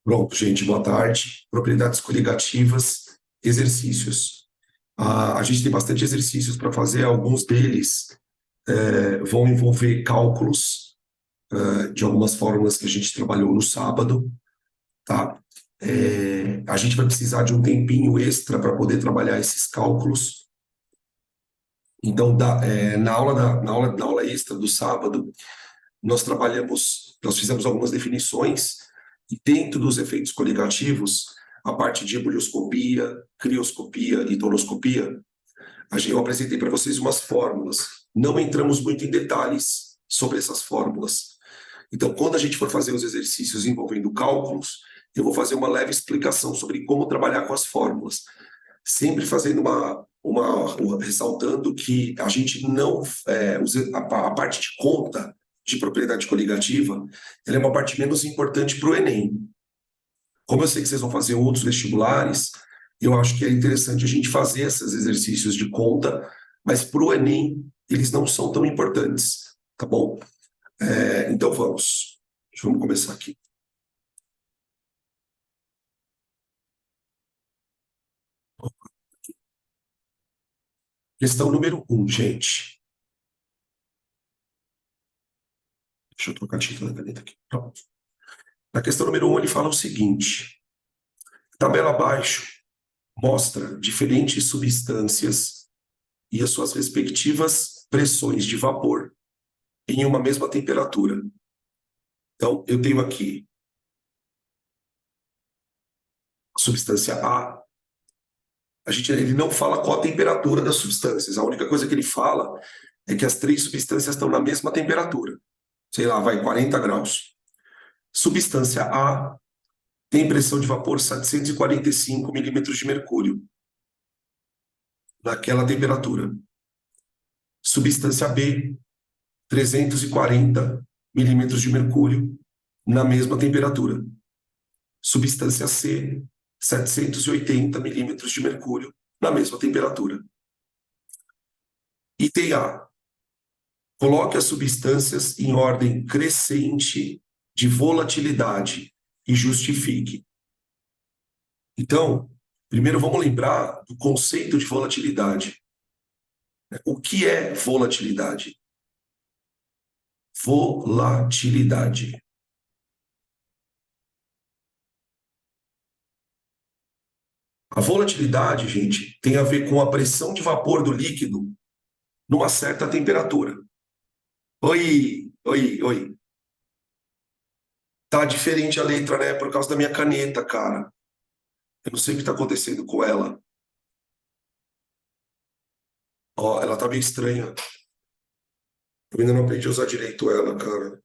Pronto, gente, boa tarde. Propriedades coligativas, exercícios. A gente tem bastante exercícios para fazer, alguns deles vão envolver cálculos de algumas fórmulas que a gente trabalhou no sábado, tá? A gente vai precisar de um tempinho extra para poder trabalhar esses cálculos. Então, na aula extra do sábado, nós fizemos algumas definições, e dentro dos efeitos coligativos, a parte de ebullioscopia, crioscopia e tonoscopia, eu apresentei para vocês umas fórmulas. Não entramos muito em detalhes sobre essas fórmulas. Então, quando a gente for fazer os exercícios envolvendo cálculos, eu vou fazer uma leve explicação sobre como trabalhar com as fórmulas. Sempre fazendo ressaltando que a gente não a parte de conta de propriedade coligativa, ela é uma parte menos importante para o Enem. Como eu sei que vocês vão fazer outros vestibulares, eu acho que é interessante a gente fazer esses exercícios de conta, mas para o Enem eles não são tão importantes, tá bom? Então vamos começar aqui. Questão número 1, gente. Deixa eu trocar a tinta da caneta aqui. Pronto. Na questão número 1, ele fala o seguinte: tabela abaixo mostra diferentes substâncias e as suas respectivas pressões de vapor em uma mesma temperatura. Então, eu tenho aqui a substância A. Ele não fala qual a temperatura das substâncias. A única coisa que ele fala é que as três substâncias estão na mesma temperatura. Sei lá, vai 40 graus. Substância A tem pressão de vapor 745 milímetros de mercúrio naquela temperatura. Substância B, 340 milímetros de mercúrio na mesma temperatura. Substância C, 780 milímetros de mercúrio na mesma temperatura. Item A. Coloque as substâncias em ordem crescente de volatilidade e justifique. Então, primeiro vamos lembrar do conceito de volatilidade. O que é volatilidade? Volatilidade. A volatilidade, gente, tem a ver com a pressão de vapor do líquido numa certa temperatura. Oi, oi, oi. Tá diferente a letra, né? Por causa da minha caneta, cara. Eu não sei o que tá acontecendo com ela. Ó, ela tá meio estranha. Eu ainda não aprendi a usar direito ela, cara.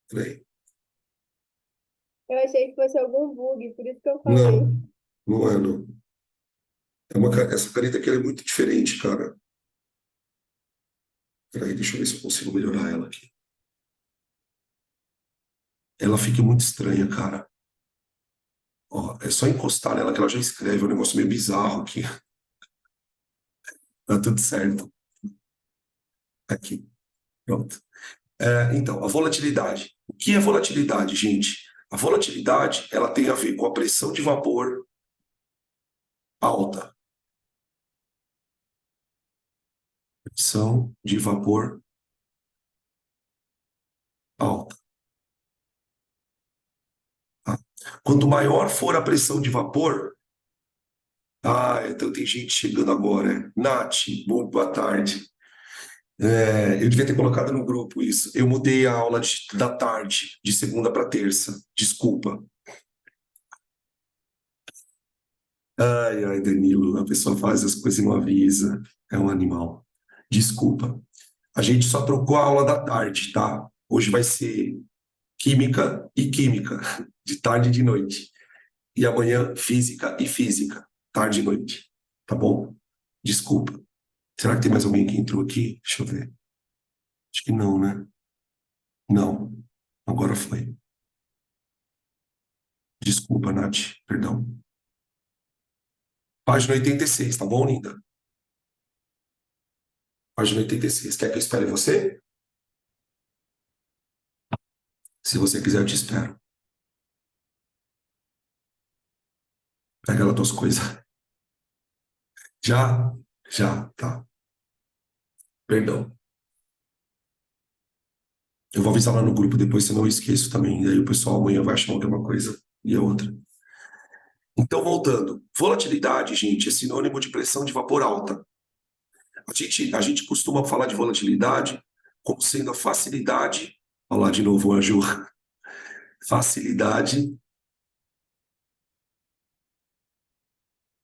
Peraí. Eu achei que fosse algum bug, por isso que eu falei. Não, não é, não. Essa caneta aqui ela é muito diferente, cara. Peraí, deixa eu ver se eu consigo melhorar ela aqui. Ela fica muito estranha, cara. Ó, é só encostar nela que ela já escreve. É um negócio meio bizarro aqui. Tá tudo certo. Aqui, pronto. Então, a volatilidade. O que é volatilidade, gente? A volatilidade, ela tem a ver com a pressão de vapor alta. Pressão de vapor alta. Tá? Quanto maior for a pressão de vapor... então tem gente chegando agora. Nath, boa tarde. Eu devia ter colocado no grupo isso. Eu mudei a aula da tarde, de segunda para terça. Desculpa. Ai, ai, Danilo, a pessoa faz as coisas e não avisa. É um animal. Desculpa. A gente só trocou a aula da tarde, tá? Hoje vai ser química e química, de tarde e de noite. E amanhã, física e física, tarde e noite. Tá bom? Desculpa. Será que tem mais alguém que entrou aqui? Deixa eu ver. Acho que não, né? Não. Agora foi. Desculpa, Nath. Perdão. Página 86, tá bom, linda? Página 86. Quer que eu espere você? Se você quiser, eu te espero. Pega lá tuas coisas. Já? Já, tá. Perdão. Eu vou avisar lá no grupo depois, senão eu esqueço também. E aí o pessoal amanhã vai achar que é uma coisa e é outra. Então, voltando. Volatilidade, gente, é sinônimo de pressão de vapor alta. A gente costuma falar de volatilidade como sendo a facilidade. Olha lá de novo, o Anjo. Facilidade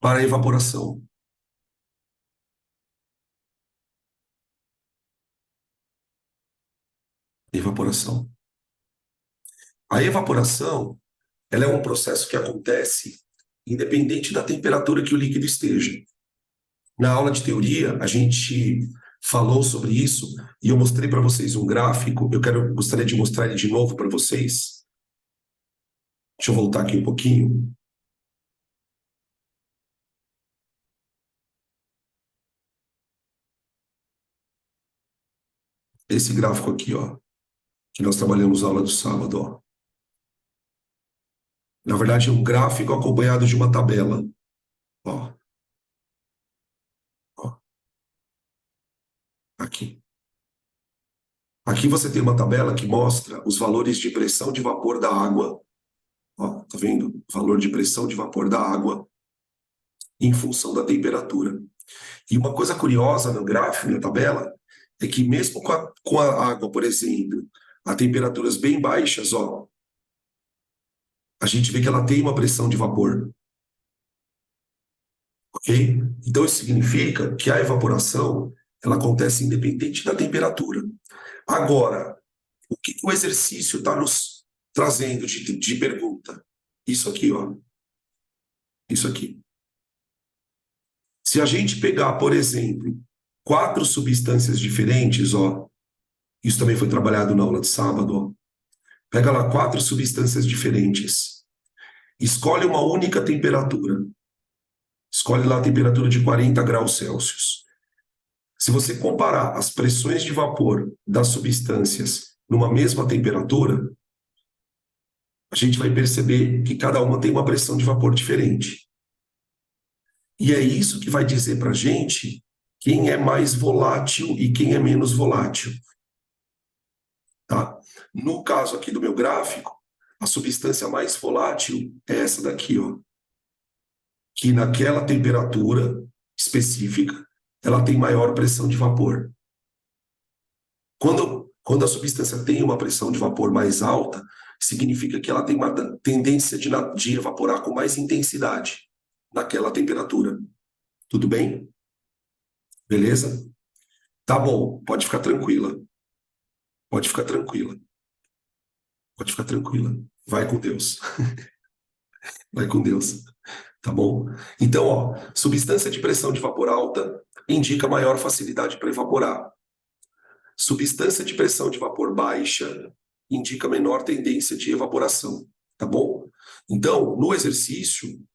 para a evaporação. Evaporação. A evaporação, ela é um processo que acontece independente da temperatura que o líquido esteja. Na aula de teoria, a gente falou sobre isso e eu mostrei para vocês um gráfico. Gostaria de mostrar ele de novo para vocês. Deixa eu voltar aqui um pouquinho. Esse gráfico aqui, ó, que nós trabalhamos na aula do sábado, ó. Na verdade, é um gráfico acompanhado de uma tabela, ó, ó, aqui. Aqui você tem uma tabela que mostra os valores de pressão de vapor da água. Ó, tá vendo? Valor de pressão de vapor da água em função da temperatura. E uma coisa curiosa no gráfico, na tabela, é que mesmo com a água, por exemplo, a temperaturas bem baixas, ó, a gente vê que ela tem uma pressão de vapor, ok? Então isso significa que a evaporação, ela acontece independente da temperatura. Agora, o que o exercício está nos trazendo de pergunta? Isso aqui, ó. Isso aqui. Se a gente pegar, por exemplo, 4 substâncias diferentes, ó, isso também foi trabalhado na aula de sábado, ó. Pega lá 4 substâncias diferentes. Escolhe uma única temperatura. Escolhe lá a temperatura de 40 graus Celsius. Se você comparar as pressões de vapor das substâncias numa mesma temperatura, a gente vai perceber que cada uma tem uma pressão de vapor diferente. E é isso que vai dizer para a gente quem é mais volátil e quem é menos volátil. Tá? No caso aqui do meu gráfico, a substância mais volátil é essa daqui, ó, que naquela temperatura específica, ela tem maior pressão de vapor. Quando a substância tem uma pressão de vapor mais alta, significa que ela tem uma tendência de evaporar com mais intensidade naquela temperatura. Tudo bem? Beleza? Tá bom, pode ficar tranquila. Pode ficar tranquila. Pode ficar tranquila. Vai com Deus. Vai com Deus. Tá bom? Então, ó, substância de pressão de vapor alta indica maior facilidade para evaporar. Substância de pressão de vapor baixa indica menor tendência de evaporação. Tá bom? Então, no exercício,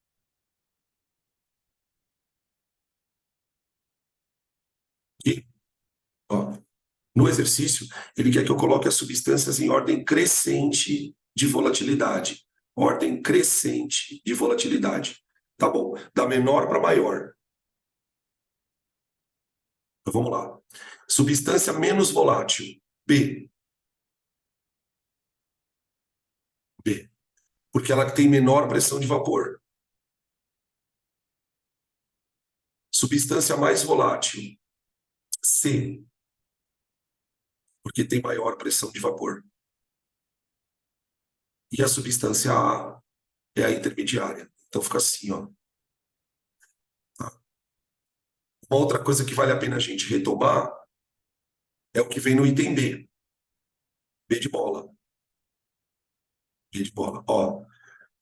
ó, no exercício, ele quer que eu coloque as substâncias em ordem crescente de volatilidade. Ordem crescente de volatilidade. Tá bom. Da menor para maior. Então vamos lá. Substância menos volátil. B. B. Porque ela tem menor pressão de vapor. Substância mais volátil. C. Porque tem maior pressão de vapor. E a substância A é a intermediária. Então fica assim, ó. Tá? Uma outra coisa que vale a pena a gente retomar é o que vem no item B. B de bola. B de bola. Ó,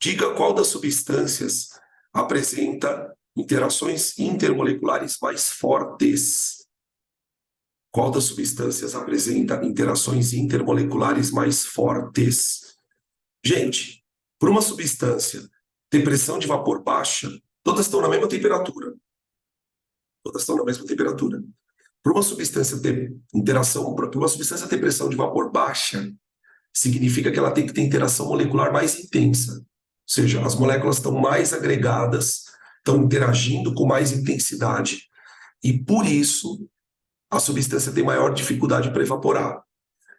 diga qual das substâncias apresenta interações intermoleculares mais fortes. Qual das substâncias apresenta interações intermoleculares mais fortes? Gente, por uma substância ter pressão de vapor baixa, todas estão na mesma temperatura. Todas estão na mesma temperatura. Para uma substância ter interação, para uma substância ter pressão de vapor baixa, significa que ela tem que ter interação molecular mais intensa. Ou seja, as moléculas estão mais agregadas estão interagindo com mais intensidade. E por isso a substância tem maior dificuldade para evaporar.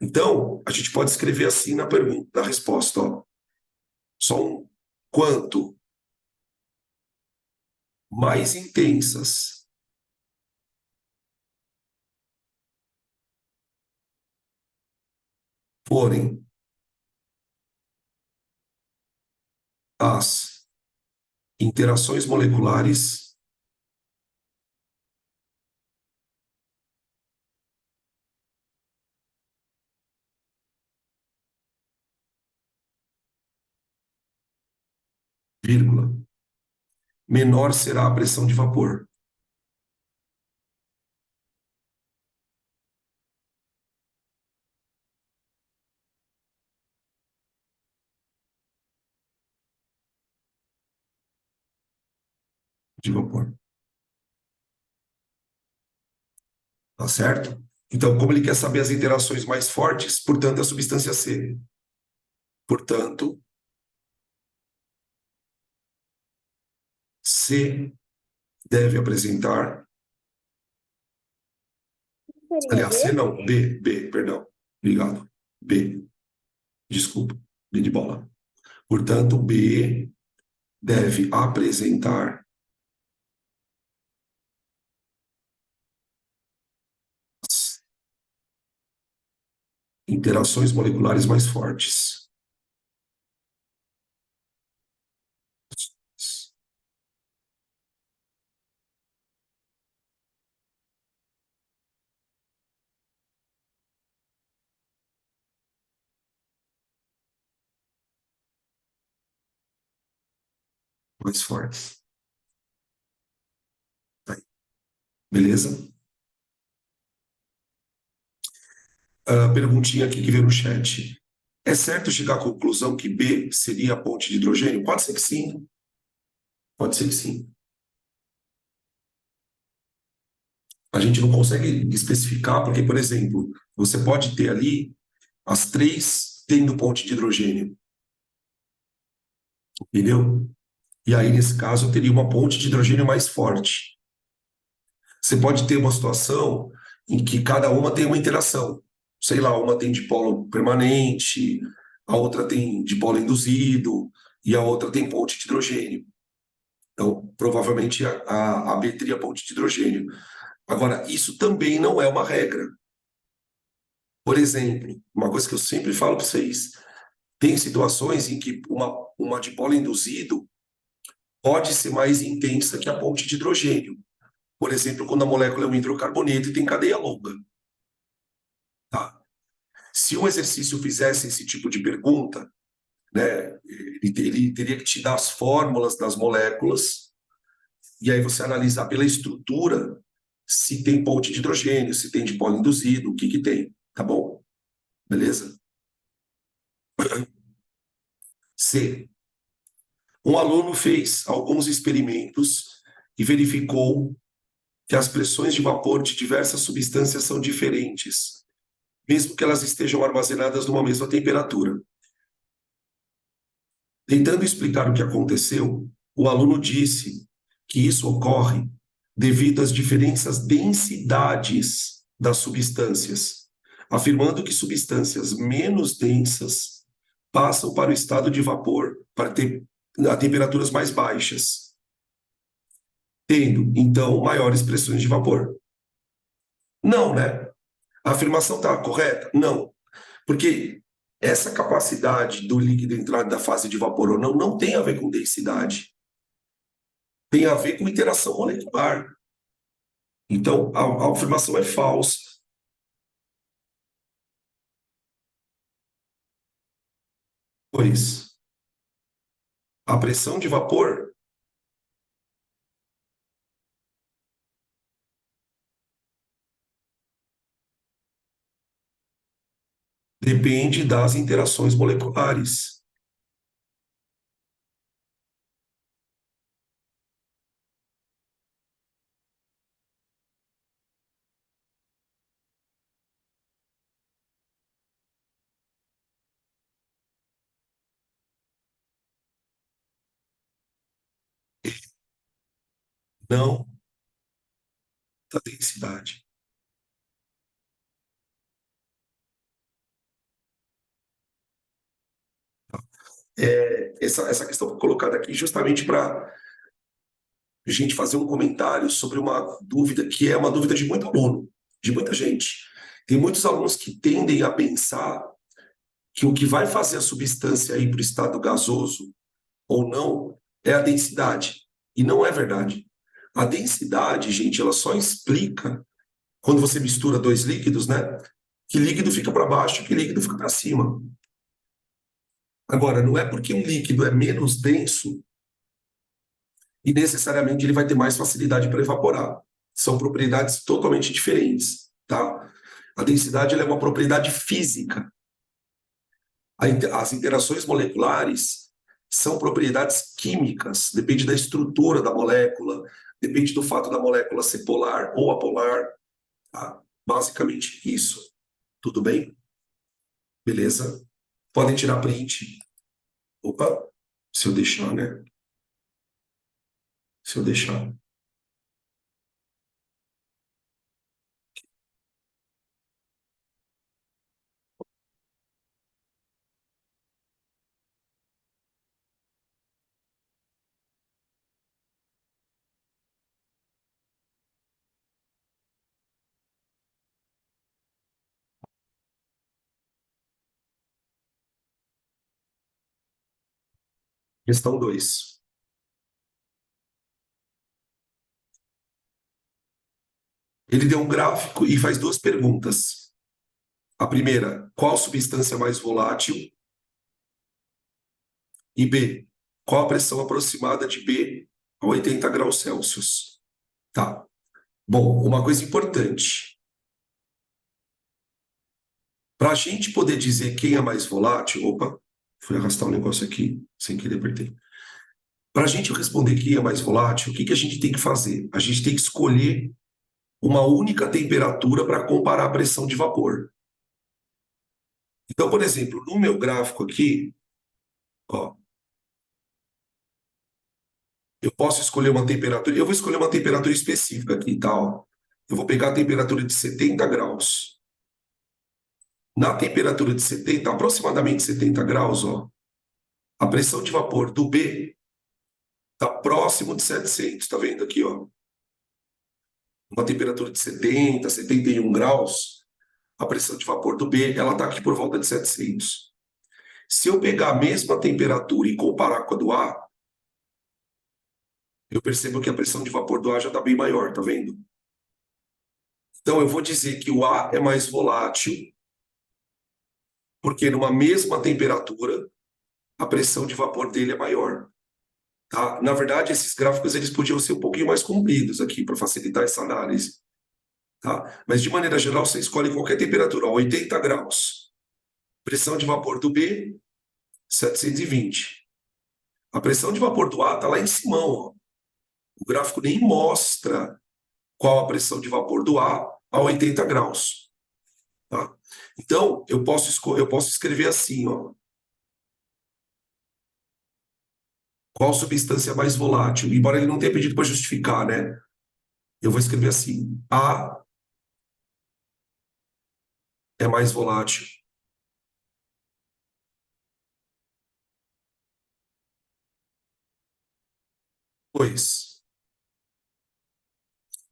Então, a gente pode escrever assim na pergunta, na resposta, ó. Quanto mais intensas forem as interações moleculares, vírgula, menor será a pressão de vapor. De vapor. Tá certo? Então, como ele quer saber as interações mais fortes, portanto, a substância C. Portanto, C deve apresentar. Seria Aliás, C B? não, B, perdão. Obrigado. B, desculpa, B de bola. Portanto, B deve apresentar as interações moleculares mais fortes. Mais fortes. Tá aí. Beleza? Perguntinha aqui que veio no chat. É certo chegar à conclusão que B seria a ponte de hidrogênio? Pode ser que sim. Pode ser que sim. A gente não consegue especificar, porque, por exemplo, você pode ter ali as três tendo ponte de hidrogênio, entendeu? E aí, nesse caso, eu teria uma ponte de hidrogênio mais forte. Você pode ter uma situação em que cada uma tem uma interação. Sei lá, uma tem dipolo permanente, a outra tem dipolo induzido e a outra tem ponte de hidrogênio. Então, provavelmente a B teria ponte de hidrogênio. Agora, isso também não é uma regra. Por exemplo, uma coisa que eu sempre falo para vocês, tem situações em que uma dipolo induzido pode ser mais intensa que a ponte de hidrogênio. Por exemplo, quando a molécula é um hidrocarboneto e tem cadeia longa. Tá? Se um exercício fizesse esse tipo de pergunta, né, ele teria que te dar as fórmulas das moléculas, e aí você analisar pela estrutura se tem ponte de hidrogênio, se tem dipolo induzido, o que que tem, tá bom? Beleza? C. Um aluno fez alguns experimentos e verificou que as pressões de vapor de diversas substâncias são diferentes, mesmo que elas estejam armazenadas numa mesma temperatura. Tentando explicar o que aconteceu, o aluno disse que isso ocorre devido às diferentes densidades das substâncias, afirmando que substâncias menos densas passam para o estado de vapor para ter a temperaturas mais baixas, tendo então maiores pressões de vapor. Não, né? A afirmação está correta? Não, porque essa capacidade do líquido entrar da fase de vapor ou não não tem a ver com densidade, tem a ver com interação molecular. Então, a afirmação é falsa. Pois a pressão de vapor depende das interações moleculares. não da densidade. Essa questão foi colocada aqui justamente para a gente fazer um comentário sobre uma dúvida que é uma dúvida de muito aluno, de muita gente. Tem muitos alunos que tendem a pensar que o que vai fazer a substância ir para o estado gasoso ou não é a densidade. E não é verdade. A densidade, gente, ela só explica quando você mistura dois líquidos, né? Que líquido fica para baixo, que líquido fica para cima. Agora, não é porque um líquido é menos denso e necessariamente ele vai ter mais facilidade para evaporar. São propriedades totalmente diferentes, tá? A densidade ela é uma propriedade física. As interações moleculares são propriedades químicas, depende da estrutura da molécula, depende do fato da molécula ser polar ou apolar, tá? Basicamente isso. Tudo bem? Beleza? Podem tirar print. Opa, se eu deixar, né? Se eu deixar. Questão 2. Ele deu um gráfico e faz duas perguntas. A primeira, qual substância mais volátil? E B, qual a pressão aproximada de B a 80 graus Celsius? Tá. Bom, uma coisa importante. Para a gente poder dizer quem é mais volátil, opa, fui arrastar um negócio aqui, sem querer apertei. Para a gente responder quem é mais volátil, o que que a gente tem que fazer? A gente tem que escolher uma única temperatura para comparar a pressão de vapor. Então, por exemplo, no meu gráfico aqui, ó, eu posso escolher uma temperatura, eu vou escolher uma temperatura específica aqui, tá? Ó. Eu vou pegar a temperatura de 70 graus. Na temperatura de 70, aproximadamente 70 graus, ó, a pressão de vapor do B está próximo de 700, tá vendo aqui, ó? Uma temperatura de 70, 71 graus, a pressão de vapor do B, ela está aqui por volta de 700. Se eu pegar a mesma temperatura e comparar com a do A, eu percebo que a pressão de vapor do A já está bem maior, tá vendo? Então eu vou dizer que o A é mais volátil, porque numa mesma temperatura, a pressão de vapor dele é maior. Tá? Na verdade, esses gráficos eles podiam ser um pouquinho mais compridos aqui para facilitar essa análise. Tá? Mas de maneira geral, você escolhe qualquer temperatura, ó, 80 graus. Pressão de vapor do B, 720. A pressão de vapor do A está lá em cima. Ó. O gráfico nem mostra qual a pressão de vapor do A 80 graus. Tá? Então, eu posso escrever assim, ó. Qual substância é mais volátil? Embora ele não tenha pedido para justificar, né? Eu vou escrever assim: A é mais volátil, pois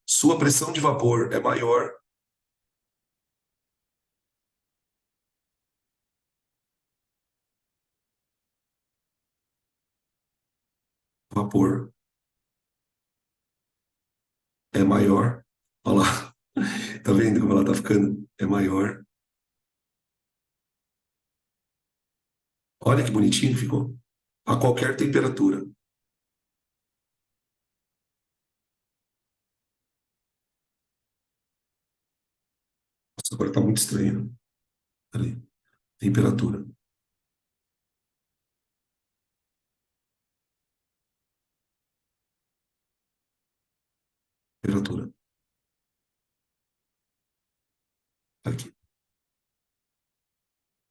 sua pressão de vapor é maior, vapor é maior. Olha lá, tá vendo como ela tá ficando? É maior. Olha que bonitinho que ficou. A qualquer temperatura. Nossa, agora tá muito estranho. Peraí. Temperatura. Temperatura. Tá aqui.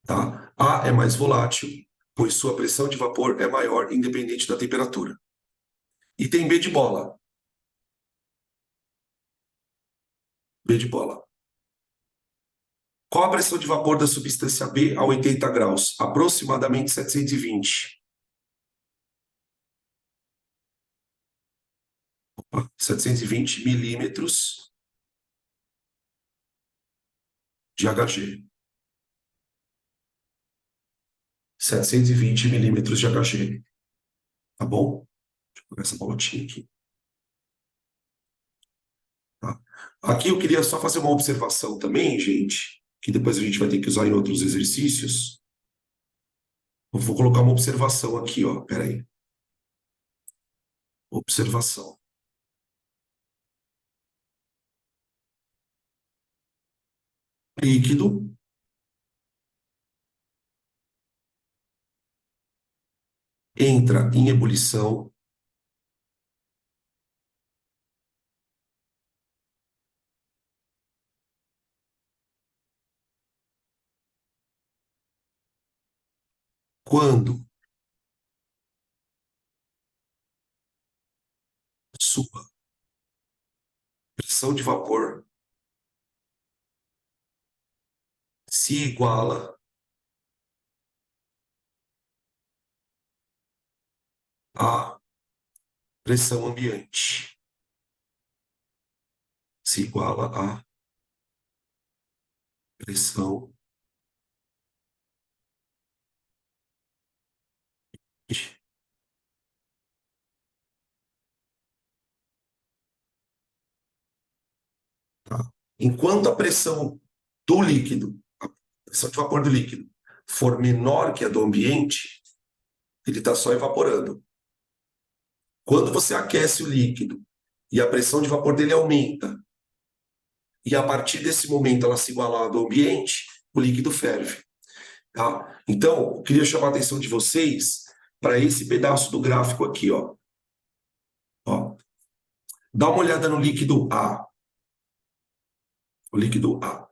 Tá? A é mais volátil, pois sua pressão de vapor é maior independente da temperatura. E tem B de bola. B de bola. Qual a pressão de vapor da substância B a 80 graus? Aproximadamente 720. 720 milímetros de Hg. 720 milímetros de Hg. Tá bom? Deixa eu pegar essa bolotinha aqui. Tá? Aqui eu queria só fazer uma observação também, gente, que depois a gente vai ter que usar em outros exercícios. Eu vou colocar uma observação aqui, ó. Peraí. Observação. Líquido entra em ebulição quando sua pressão de vapor se iguala à pressão ambiente. Se iguala à pressão ambiente. Tá? Enquanto a pressão do líquido, a pressão de vapor do líquido, for menor que a do ambiente, ele está só evaporando. Quando você aquece o líquido e a pressão de vapor dele aumenta, e a partir desse momento ela se igualar ao do ambiente, o líquido ferve. Tá? Então, eu queria chamar a atenção de vocês para esse pedaço do gráfico aqui, ó. Ó. Dá uma olhada no líquido A. O líquido A.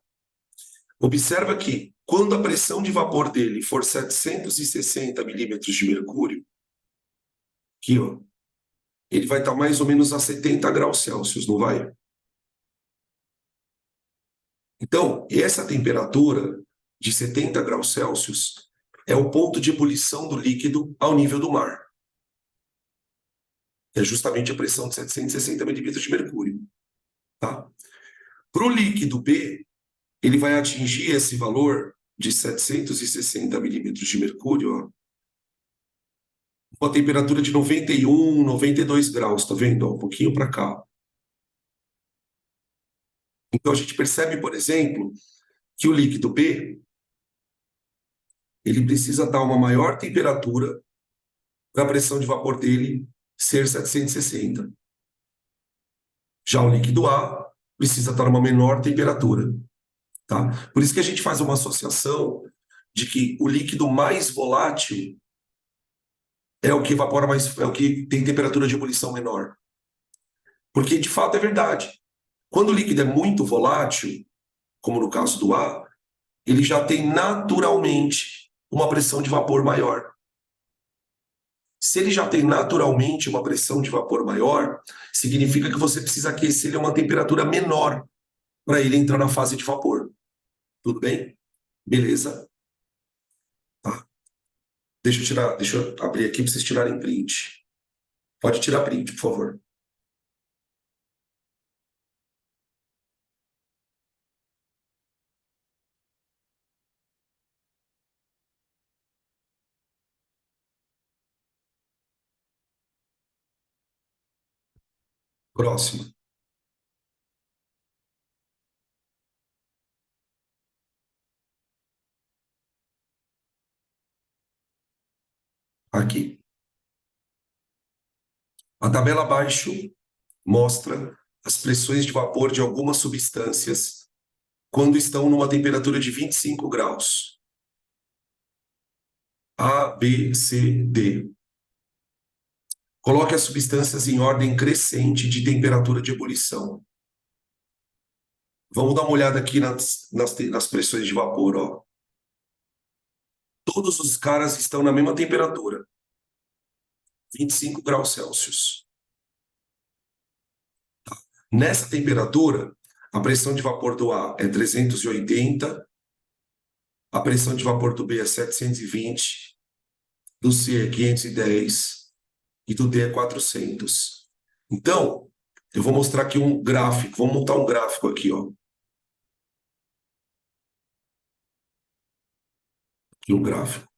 Observa que quando a pressão de vapor dele for 760 milímetros de mercúrio, aqui, ó, ele vai estar mais ou menos a 70 graus Celsius, não vai? Então, essa temperatura de 70 graus Celsius é o ponto de ebulição do líquido ao nível do mar. É justamente a pressão de 760 milímetros de mercúrio. Tá? Para o líquido B, ele vai atingir esse valor de 760 milímetros de mercúrio, ó, com a temperatura de 91, 92 graus, tá vendo? Ó, um pouquinho para cá. Então a gente percebe, por exemplo, que o líquido B ele precisa dar uma maior temperatura para a pressão de vapor dele ser 760. Já o líquido A precisa estar numa menor temperatura. Tá? Por isso que a gente faz uma associação de que o líquido mais volátil é o que evapora mais, é o que tem temperatura de ebulição menor. Porque de fato é verdade. Quando o líquido é muito volátil, como no caso do A, ele já tem naturalmente uma pressão de vapor maior. Se ele já tem naturalmente uma pressão de vapor maior, significa que você precisa aquecer ele a uma temperatura menor para ele entrar na fase de vapor. Tudo bem? Beleza? Tá. Deixa eu abrir aqui para vocês tirarem print. Pode tirar print, por favor. Próximo. Aqui. A tabela abaixo mostra as pressões de vapor de algumas substâncias quando estão numa temperatura de 25 graus. A, B, C, D. Coloque as substâncias em ordem crescente de temperatura de ebulição. Vamos dar uma olhada aqui nas pressões de vapor. Ó. Todos os caras estão na mesma temperatura, 25 graus Celsius. Nessa temperatura, A pressão de vapor do A é 380, a pressão de vapor do B é 720, do C é 510 e do D é 400. Então, eu vou mostrar aqui um gráfico, vamos montar um gráfico aqui, ó. Aqui um gráfico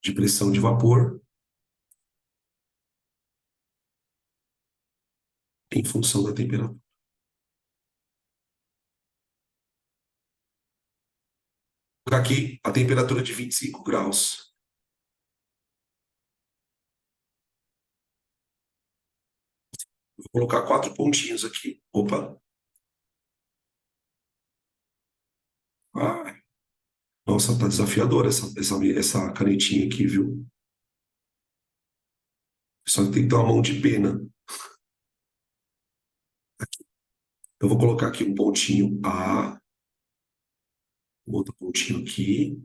de pressão de vapor em função da temperatura. Vou colocar aqui a temperatura de 25 graus. Vou colocar 4 pontinhos aqui. Opa. Ah, nossa, tá desafiadora essa canetinha aqui, viu? Só tem que ter uma mão de pena. Eu vou colocar aqui um pontinho A, outro pontinho aqui,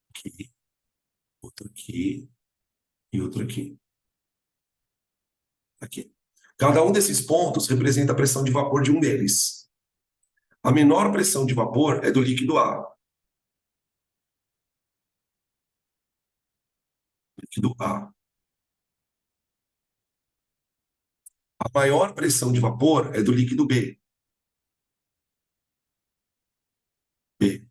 aqui, outro aqui e outro aqui. Aqui. Cada um desses pontos representa a pressão de vapor de um deles. A menor pressão de vapor é do líquido A. Líquido A. A maior pressão de vapor é do líquido B. B.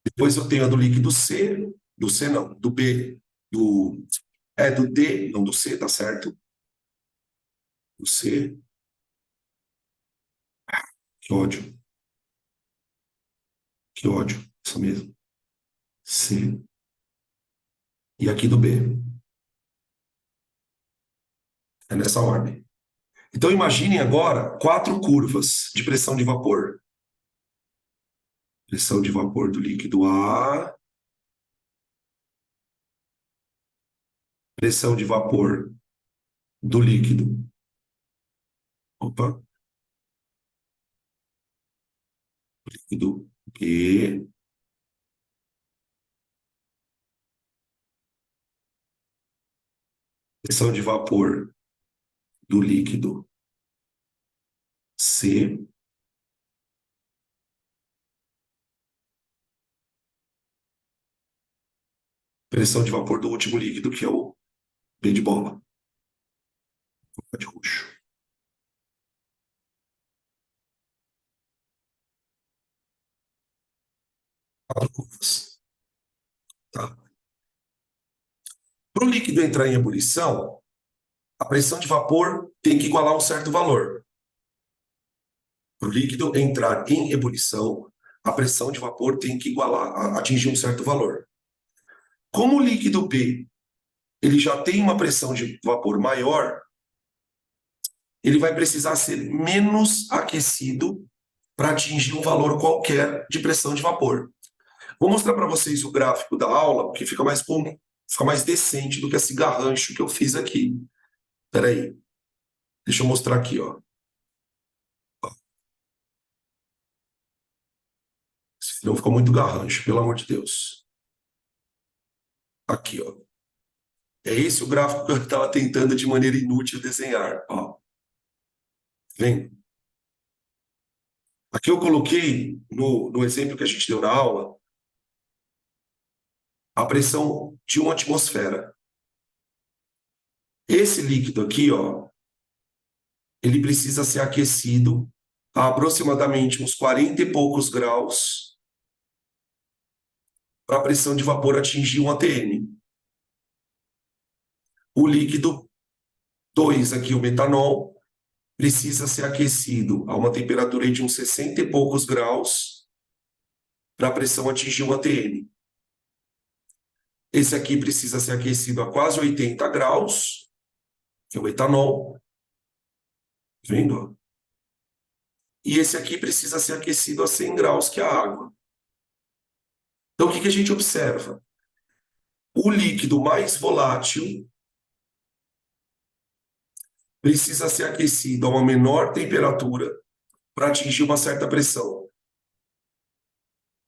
Depois eu tenho a do líquido C, do C não, do B, do D, não do C, tá certo? Do C. Que ódio. Que ódio. Isso mesmo. C. E aqui do B. É nessa ordem. Então imaginem agora 4 curvas de pressão de vapor. Pressão de vapor do líquido A. Pressão de vapor do líquido. Opa. Líquido B. Pressão de vapor do líquido C. Pressão de vapor do último líquido, que é o B de bola. Vou colocar de roxo. Quatro curvas. Tá? Para o líquido entrar em ebulição, a pressão de vapor tem que igualar um certo valor. Para o líquido entrar em ebulição, a pressão de vapor tem que igualar, atingir um certo valor. Como o líquido B ele já tem uma pressão de vapor maior, ele vai precisar ser menos aquecido para atingir um valor qualquer de pressão de vapor. Vou mostrar para vocês o gráfico da aula, porque fica mais decente do que esse garrancho que eu fiz aqui. Espera aí. Deixa eu mostrar aqui, ó. Senão fica muito garrancho, pelo amor de Deus. Aqui, ó. É esse o gráfico que eu estava tentando de maneira inútil desenhar. Ó. Vem. Aqui eu coloquei, no exemplo que a gente deu na aula, a pressão de uma atmosfera. Esse líquido aqui, ó, ele precisa ser aquecido a aproximadamente uns 40 e poucos graus para a pressão de vapor atingir 1 atm. O líquido 2 aqui, o metanol, precisa ser aquecido a uma temperatura de uns 60 e poucos graus para a pressão atingir 1 atm. Esse aqui precisa ser aquecido a quase 80 graus, que é o etanol. Vendo? E esse aqui precisa ser aquecido a 100 graus, que é a água. Então, o que a gente observa? O líquido mais volátil precisa ser aquecido a uma menor temperatura para atingir uma certa pressão.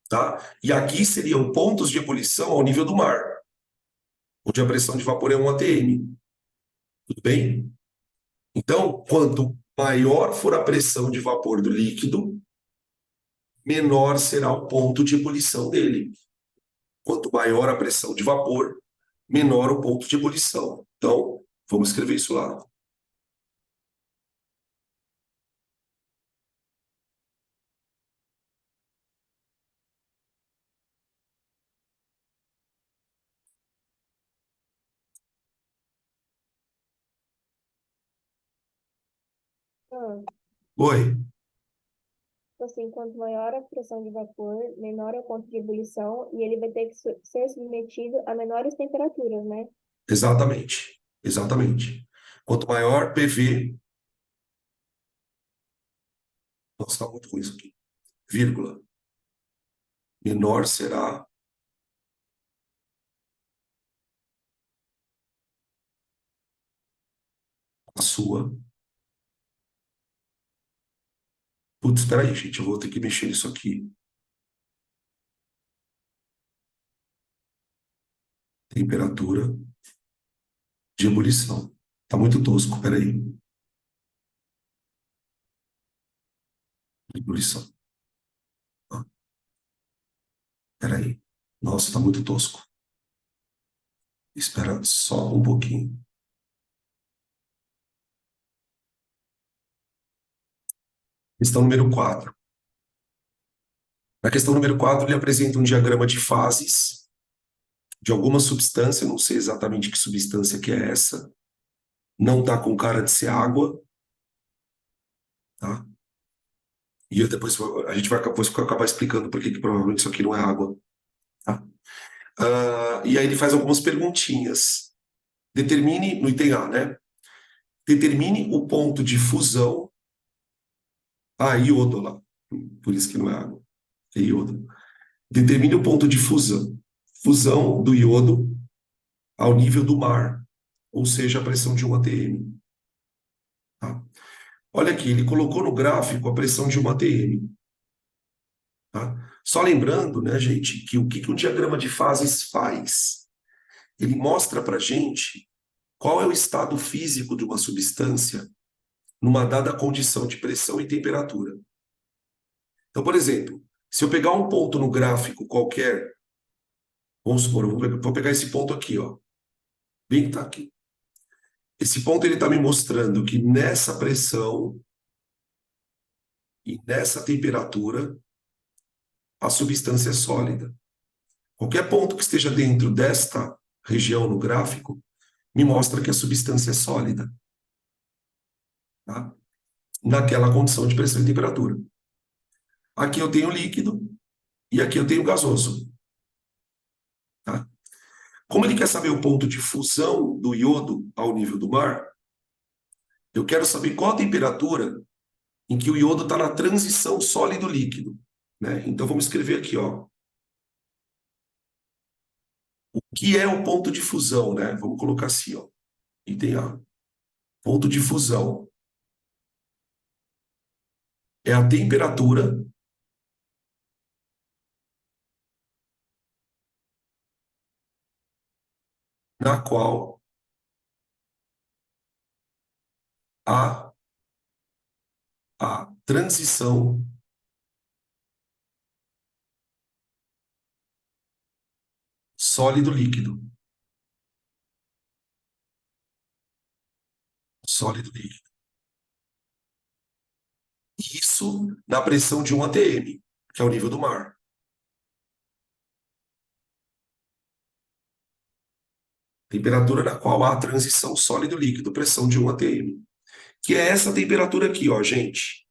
tá? E aqui seriam pontos de ebulição ao nível do mar, onde a pressão de vapor é 1 atm. Tudo bem? Então, quanto maior for a pressão de vapor do líquido, menor será o ponto de ebulição dele. Quanto maior a pressão de vapor, menor o ponto de ebulição. Então, vamos escrever isso lá. Ah, Oi, tipo assim, quanto maior a pressão de vapor, menor é o ponto de ebulição e ele vai ter que ser submetido a menores temperaturas, né? exatamente. Exatamente. Quanto maior PV, nossa, está muito ruim isso aqui, vírgula, menor será a sua. Putz, espera aí, gente, eu vou ter que mexer nisso aqui. Temperatura de ebulição. Tá muito tosco, espera aí. Ebulição. Ah, espera aí. Nossa, tá muito tosco. Espera só um pouquinho. Questão número 4. Na questão número 4, ele apresenta um diagrama de fases de alguma substância, não sei exatamente que substância que é essa, não está com cara de ser água, tá? E depois a gente vai depois acabar explicando por que provavelmente isso aqui não é água, tá? E aí ele faz algumas perguntinhas. Determine, no item A, né? Determine o ponto de fusão. Iodo lá. Por isso que não é água, é iodo. Determine o ponto de fusão. Fusão do iodo ao nível do mar, ou seja, a pressão de 1 atm. Tá? Olha aqui, ele colocou no gráfico a pressão de 1 atm. Tá? Só lembrando, né, gente, que o que um diagrama de fases faz? Ele mostra para a gente qual é o estado físico de uma substância numa dada condição de pressão e temperatura. Então, por exemplo, se eu pegar um ponto no gráfico qualquer, vamos supor, vou pegar esse ponto aqui, ó, bem que está aqui. Esse ponto ele está me mostrando que nessa pressão e nessa temperatura a substância é sólida. Qualquer ponto que esteja dentro desta região no gráfico me mostra que a substância é sólida, tá? Naquela condição de pressão e temperatura. Aqui eu tenho líquido e aqui eu tenho gasoso, tá? Como ele quer saber o ponto de fusão do iodo ao nível do mar, eu quero saber qual a temperatura em que o iodo está na transição sólido-líquido, né? Então vamos escrever aqui, ó, o que é o ponto de fusão, né? Vamos colocar assim, ó, item A. Ponto de fusão é a temperatura na qual há a transição sólido-líquido. Sólido-líquido. Isso na pressão de 1 atm, que é o nível do mar. Temperatura na qual há a transição sólido-líquido, pressão de 1 atm. Que é essa temperatura aqui, ó, gente.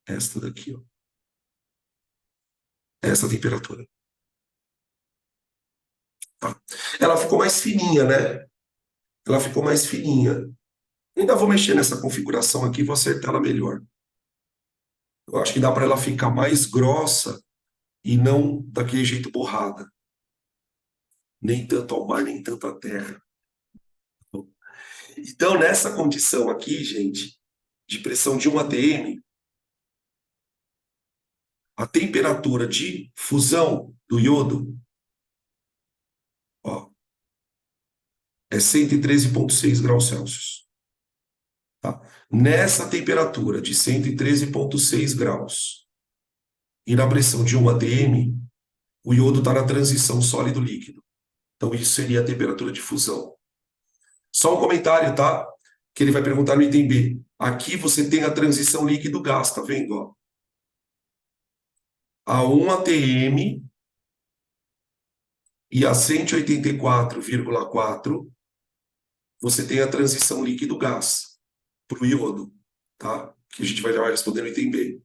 Esta daqui, ó. Essa temperatura. Tá? Ela ficou mais fininha, né? Ela ficou mais fininha. Ainda vou mexer nessa configuração aqui, vou acertar ela melhor. Eu acho que dá para ela ficar mais grossa e não daquele jeito borrada. Nem tanto ao mar, nem tanto à terra. Então, nessa condição aqui, gente, de pressão de 1 atm, A temperatura de fusão do iodo, ó, é 113,6 graus Celsius. Tá? Nessa temperatura de 113,6 graus e na pressão de 1 atm, o iodo está na transição sólido-líquido. Então, isso seria a temperatura de fusão. Só um comentário, tá? Que ele vai perguntar no item B. Aqui você tem a transição líquido-gás, tá vendo? Ó? A 1 atm e a 184,4, você tem a transição líquido-gás para o iodo, tá? Que a gente vai responder no item B.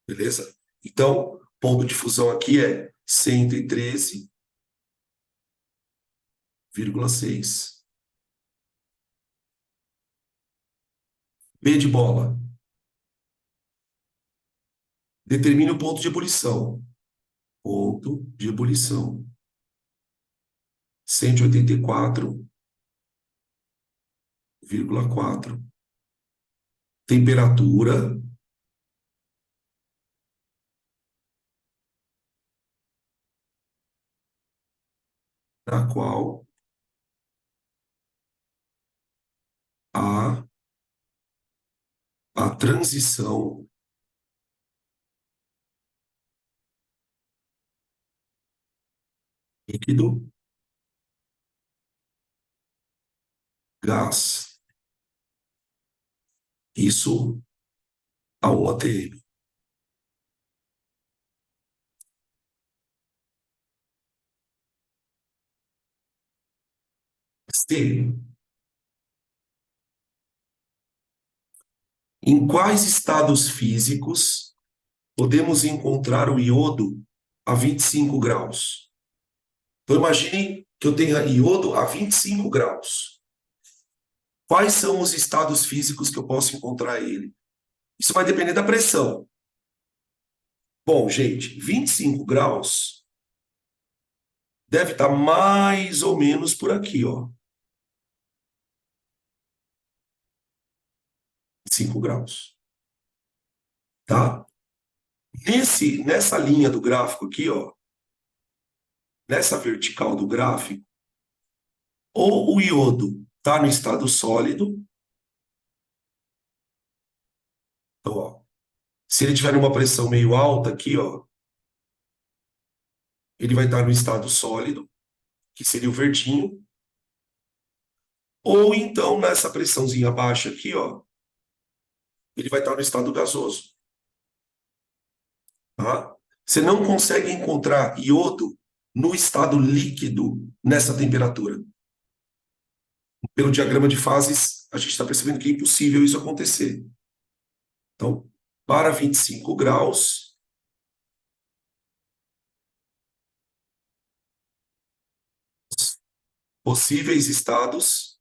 Beleza? Então, ponto de fusão aqui é 113,6. B de bola. Determine o ponto de ebulição. Ponto de ebulição. 184,4. Temperatura na qual a transição líquido gás. Isso a 1 atm. C. Em quais estados físicos podemos encontrar o iodo a 25 graus? Então, imagine que eu tenha iodo a 25 graus. Quais são os estados físicos que eu posso encontrar ele? Isso vai depender da pressão. Bom, gente, 25 graus deve estar mais ou menos por aqui, ó. 5 graus. Tá? Nessa linha do gráfico aqui, ó, nessa vertical do gráfico, ou o iodo está no estado sólido, então, ó, se ele tiver numa pressão meio alta aqui, ó, ele vai estar no estado sólido, que seria o verdinho, ou então nessa pressãozinha baixa aqui, ó, ele vai estar no estado gasoso. Tá? Você não consegue encontrar iodo no estado líquido nessa temperatura. Pelo diagrama de fases, a gente está percebendo que é impossível isso acontecer. Então, para 25 graus, possíveis estados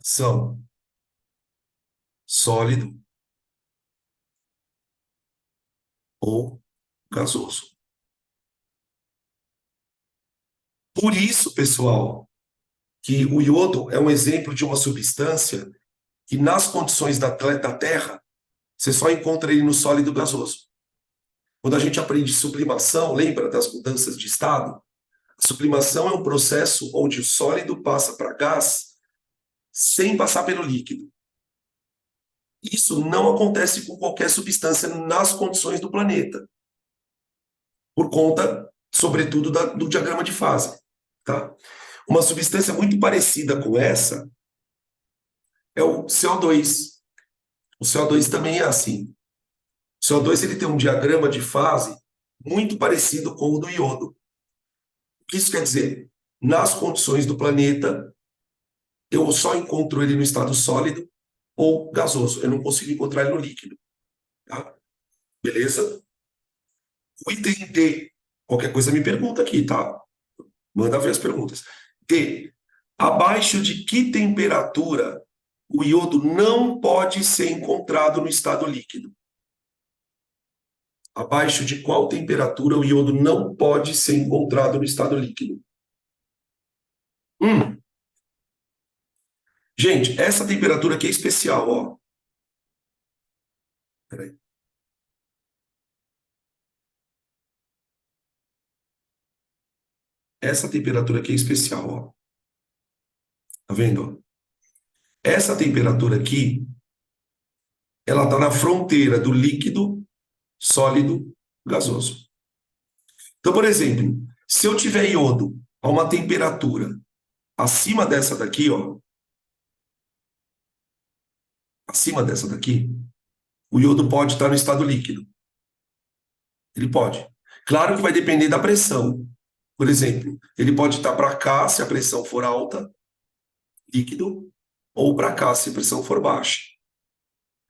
são sólido ou gasoso. Por isso, pessoal, que o iodo é um exemplo de uma substância que, nas condições da Terra, você só encontra ele no sólido gasoso. Quando a gente aprende sublimação, lembra das mudanças de estado? A sublimação é um processo onde o sólido passa para gás sem passar pelo líquido. Isso não acontece com qualquer substância nas condições do planeta, por conta, sobretudo, do diagrama de fase. Tá? Uma substância muito parecida com essa é o CO2. O CO2 também é assim. O CO2 ele tem um diagrama de fase muito parecido com o do iodo. O que isso quer dizer? Nas condições do planeta, eu só encontro ele no estado sólido ou gasoso. Eu não consigo encontrar ele no líquido. Tá? Beleza? O item D. Qualquer coisa me pergunta aqui, tá? Manda ver as perguntas. D. Abaixo de que temperatura o iodo não pode ser encontrado no estado líquido? Abaixo de qual temperatura o iodo não pode ser encontrado no estado líquido? Gente, essa temperatura aqui é especial, ó. Peraí. Essa temperatura aqui é especial, ó. Tá vendo? Essa temperatura aqui, ela está na fronteira do líquido, sólido, gasoso. Então, por exemplo, se eu tiver iodo a uma temperatura acima dessa daqui, ó, acima dessa daqui, o iodo pode estar no estado líquido. Ele pode. Claro que vai depender da pressão. Por exemplo, ele pode estar para cá se a pressão for alta, líquido, ou para cá se a pressão for baixa.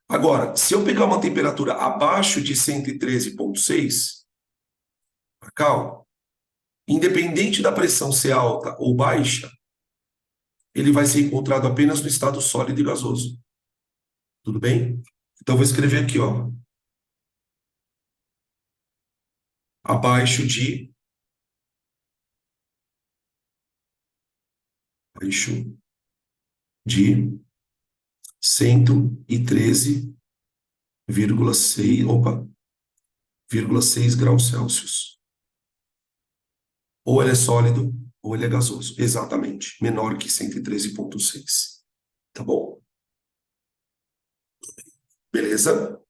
Agora, se eu pegar uma temperatura abaixo de 113,6, para cá, ó, independente da pressão ser alta ou baixa, ele vai ser encontrado apenas no estado sólido e gasoso. Tudo bem? Então, vou escrever aqui, ó. Abaixo de abaixo de 113,6, opa, 0,6 graus Celsius. Ou ele é sólido, ou ele é gasoso. Exatamente. Menor que 113,6. Tá bom? Beleza?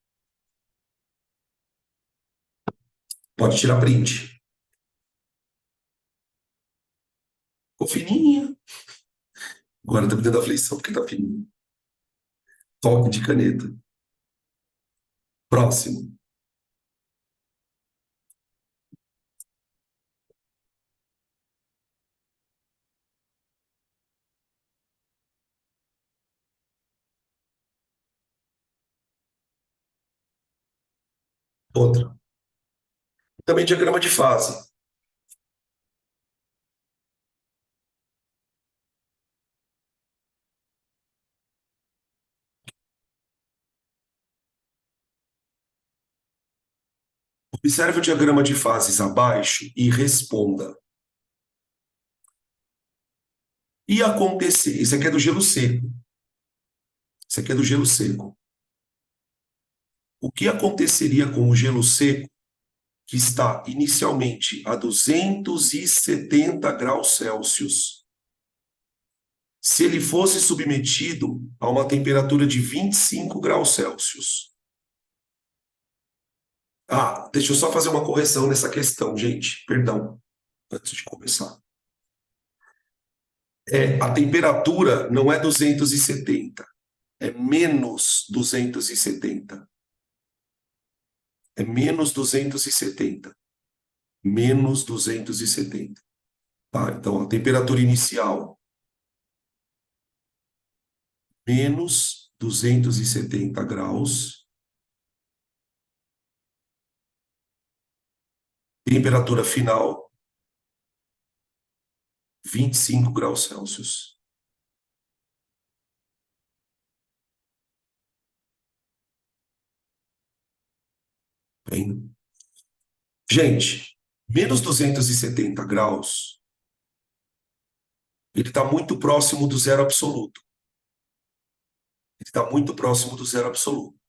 Pode tirar print. Ficou fininha. Agora tá me dando aflição porque tá fininho. Toque de caneta. Próximo. Outra. Também diagrama de fase. Observe o diagrama de fases abaixo e responda. E acontecer, isso aqui é do gelo seco. Isso aqui é do gelo seco. O que aconteceria com o gelo seco que está inicialmente a 270 graus Celsius se ele fosse submetido a uma temperatura de 25 graus Celsius? Ah, deixa eu só fazer uma correção nessa questão, gente. Perdão, antes de começar. A temperatura não é 270, é menos 270. É menos 270. Menos 270. Tá, então a temperatura inicial, menos 270 graus. Temperatura final, 25 graus Celsius. Bem, gente, menos 270 graus, ele está muito próximo do zero absoluto. Ele está muito próximo do zero absoluto.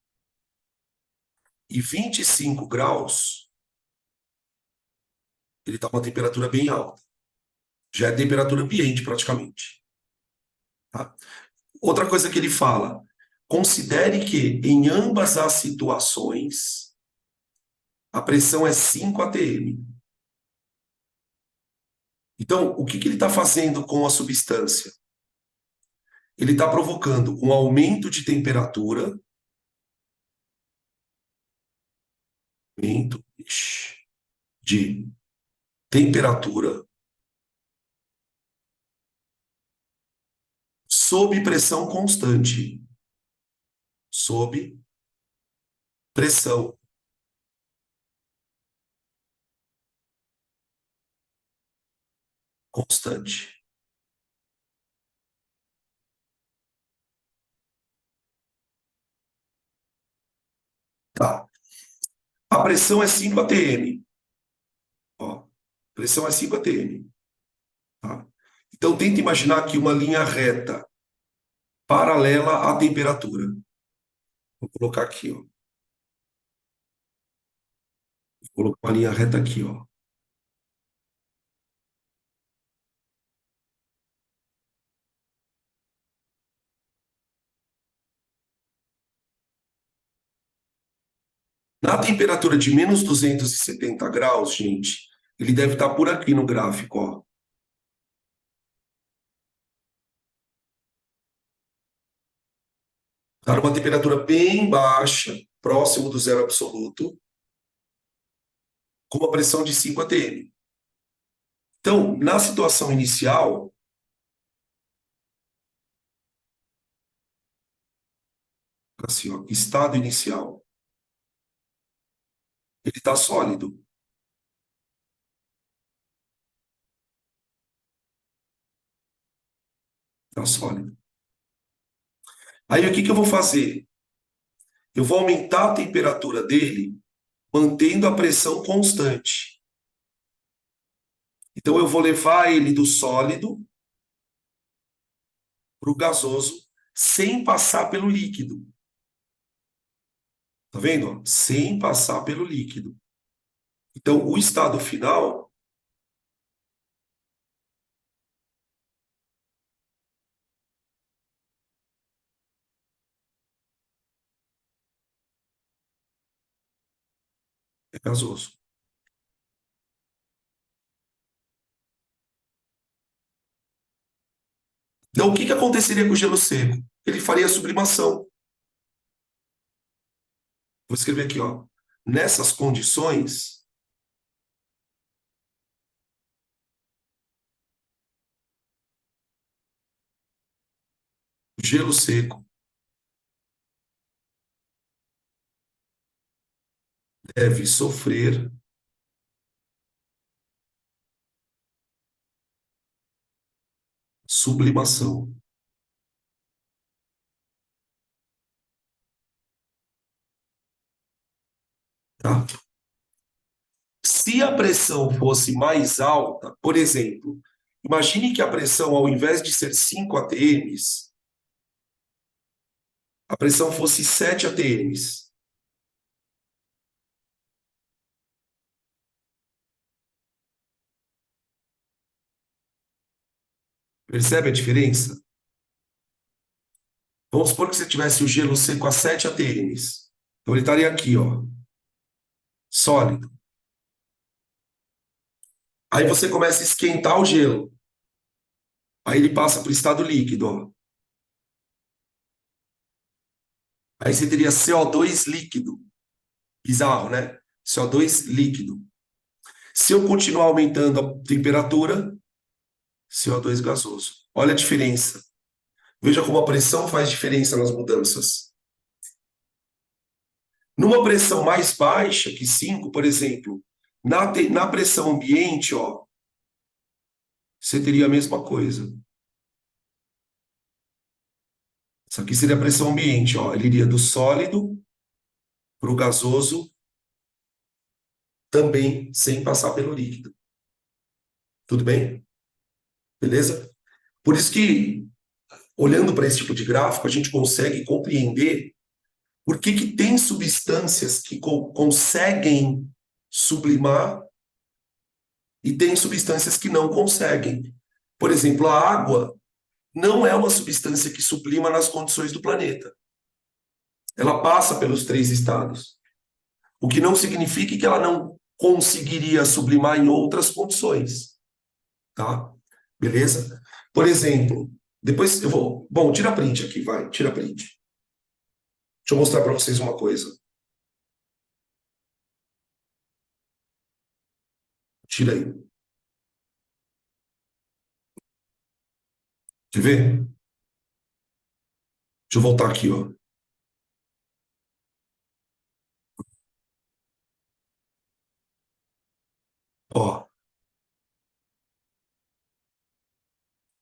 E 25 graus, ele está com uma temperatura bem alta. Já é temperatura ambiente, praticamente. Tá? Outra coisa que ele fala, considere que em ambas as situações, a pressão é 5 atm. Então, o que ele está fazendo com a substância? Ele está provocando um aumento de temperatura, aumento de temperatura sob pressão constante. Sob pressão constante. Tá. A pressão é 5 atm. Ó, pressão é 5 atm. Tá? Então, tenta imaginar aqui uma linha reta. paralela à temperatura. Vou colocar aqui, ó. Vou colocar uma linha reta aqui, ó. Na temperatura de menos 270 graus, gente, ele deve estar por aqui no gráfico, ó. Está numa temperatura bem baixa, próximo do zero absoluto, com uma pressão de 5 atm. Então, na situação inicial, assim, ó, estado inicial, ele está sólido. Está sólido. Aí o que que eu vou fazer? Eu vou aumentar a temperatura dele, mantendo a pressão constante. Então eu vou levar ele do sólido para o gasoso, sem passar pelo líquido. Tá vendo? Sem passar pelo líquido. Então, o estado final é gasoso. Então, o que que aconteceria com o gelo seco? Ele faria sublimação. Vou escrever aqui, ó. Nessas condições, o gelo seco deve sofrer sublimação. Tá? Se a pressão fosse mais alta, por exemplo, imagine que a pressão, ao invés de ser 5 atms, a pressão fosse 7 atms. Percebe a diferença? Vamos supor que você tivesse o gelo seco a 7 atms. Então ele estaria aqui, ó, sólido. Aí você começa a esquentar o gelo. Aí ele passa para o estado líquido, ó. Aí você teria CO2 líquido. Bizarro, né? CO2 líquido. Se eu continuar aumentando a temperatura, CO2 gasoso. Olha a diferença. Veja como a pressão faz diferença nas mudanças. Numa pressão mais baixa que 5, por exemplo, na pressão ambiente, ó, você teria a mesma coisa. Isso aqui seria a pressão ambiente, ó. Ele iria do sólido para o gasoso, também sem passar pelo líquido. Tudo bem? Beleza? Por isso que, olhando para esse tipo de gráfico, a gente consegue compreender por que que tem substâncias que conseguem sublimar e tem substâncias que não conseguem. Por exemplo, a água não é uma substância que sublima nas condições do planeta. Ela passa pelos 3 estados. O que não significa que ela não conseguiria sublimar em outras condições. Tá? Beleza? Por exemplo, depois eu vou. Bom, tira print aqui, vai, tira print. Deixa eu mostrar para vocês uma coisa. Tira aí. Quer ver? Deixa eu voltar aqui, ó. Ó,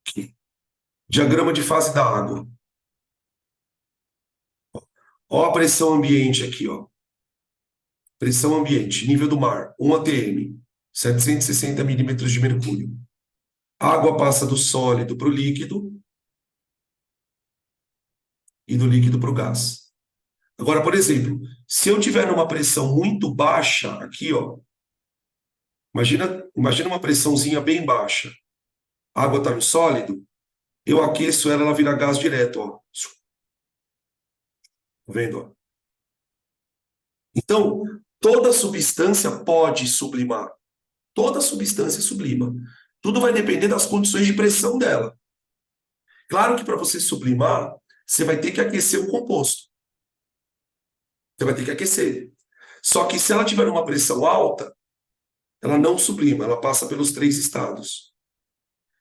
aqui. Diagrama de fase da água. Ó a pressão ambiente aqui, ó. Pressão ambiente, nível do mar, 1 atm, 760 milímetros de mercúrio. A água passa do sólido para o líquido. e do líquido para o gás. Agora, por exemplo, se eu tiver numa pressão muito baixa, aqui, ó, imagina uma pressãozinha bem baixa. A água está no sólido, eu aqueço ela, ela vira gás direto, ó. Tá vendo, ó? Então, toda substância pode sublimar. Toda substância sublima. Tudo vai depender das condições de pressão dela. Claro que para você sublimar, você vai ter que aquecer o composto. Você vai ter que aquecer. Só que se ela tiver uma pressão alta, ela não sublima, ela passa pelos três estados.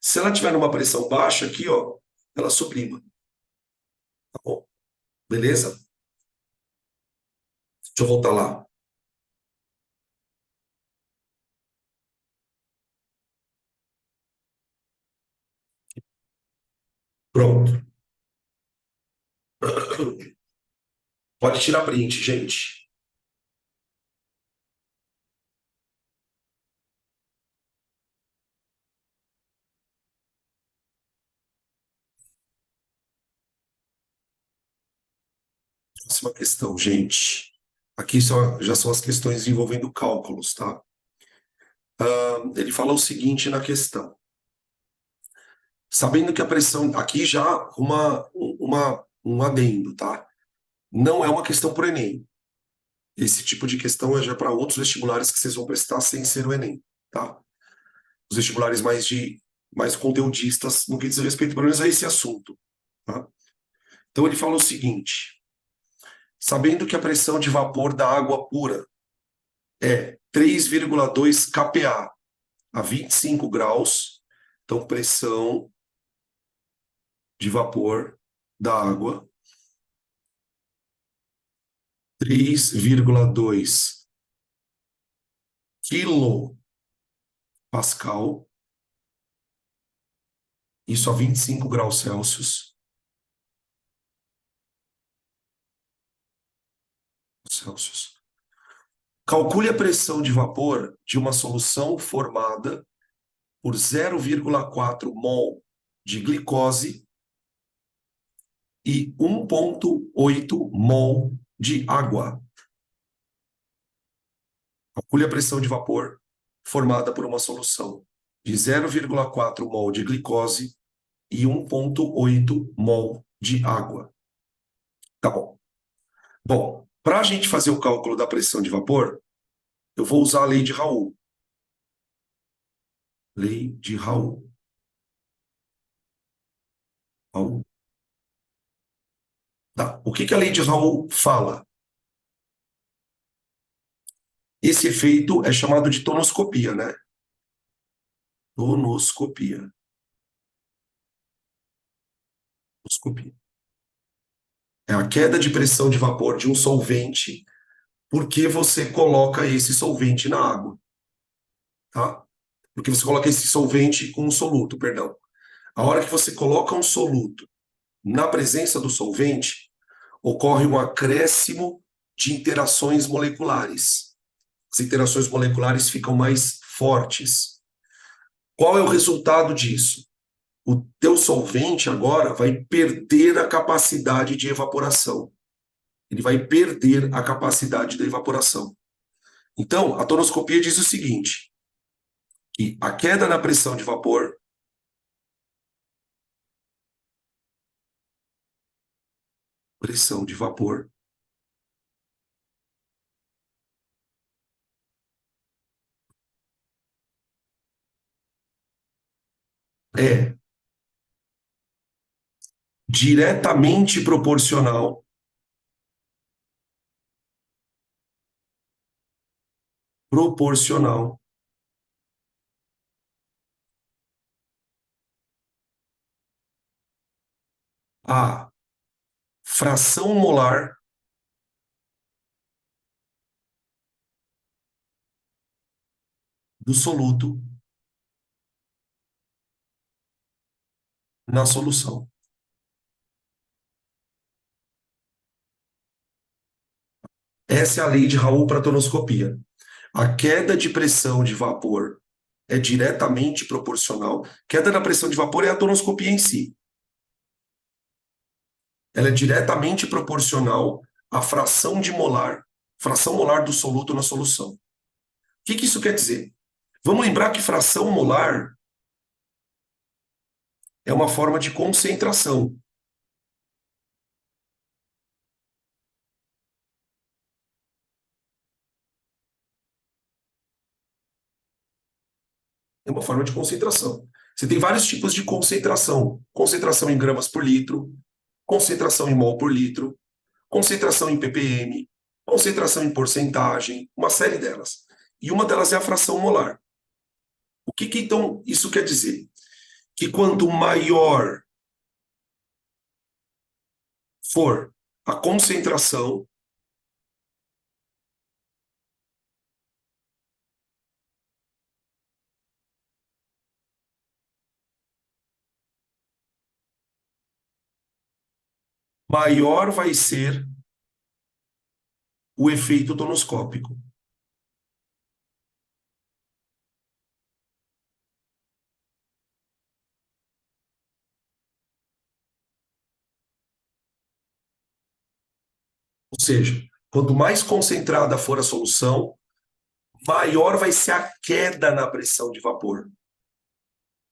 Se ela tiver numa pressão baixa aqui, ó, ela sublima. Tá bom? Beleza? Deixa eu voltar lá. Pronto. Pode tirar print, gente. Próxima questão, gente. Aqui já são as questões envolvendo cálculos, tá? Ele fala o seguinte na questão. Sabendo que a pressão... Aqui já um adendo, tá? Não é uma questão para o Enem. Esse tipo de questão é já para outros vestibulares que vocês vão prestar sem ser o Enem, tá? Os vestibulares mais conteudistas no que diz respeito, pelo menos, a esse assunto, tá? Então ele fala o seguinte: sabendo que a pressão de vapor da água pura é 3,2 kPa a 25 graus, então pressão de vapor da água 3,2 quilopascal, isso a 25 graus Celsius. Calcule a pressão de vapor de uma solução formada por 0,4 mol de glicose e 1,8 mol de água. Calcule a pressão de vapor formada por uma solução de 0,4 mol de glicose e 1,8 mol de água. Tá bom. Bom, para a gente fazer o cálculo da pressão de vapor, eu vou usar a lei de Raoult. Lei de Raoult. Raoult. Tá. O que a lei de Raoult fala? Esse efeito é chamado de tonoscopia, né? Tonoscopia. Tonoscopia. É a queda de pressão de vapor de um solvente porque você coloca esse solvente na água, tá? Porque você coloca esse solvente com um soluto, perdão. A hora que você coloca um soluto na presença do solvente, ocorre um acréscimo de interações moleculares. As interações moleculares ficam mais fortes. Qual é o resultado disso? O teu solvente agora vai perder a capacidade de evaporação. Ele vai perder a capacidade da evaporação. Então, a tonoscopia diz o seguinte, que a queda na pressão de vapor é diretamente proporcional à fração molar do soluto na solução. Essa é a lei de Raoult para a tonoscopia. A queda de pressão de vapor é diretamente proporcional. Queda da pressão de vapor é a tonoscopia em si. ela é diretamente proporcional à fração molar do soluto na solução. O que isso quer dizer? Vamos lembrar que fração molar é uma forma de concentração. É uma forma de concentração. Você tem vários tipos de concentração. Concentração em gramas por litro, concentração em mol por litro, concentração em ppm, concentração em porcentagem, uma série delas. E uma delas é a fração molar. O que então isso quer dizer? Que quanto maior for a concentração, maior vai ser o efeito tonoscópico. Ou seja, quanto mais concentrada for a solução, maior vai ser a queda na pressão de vapor.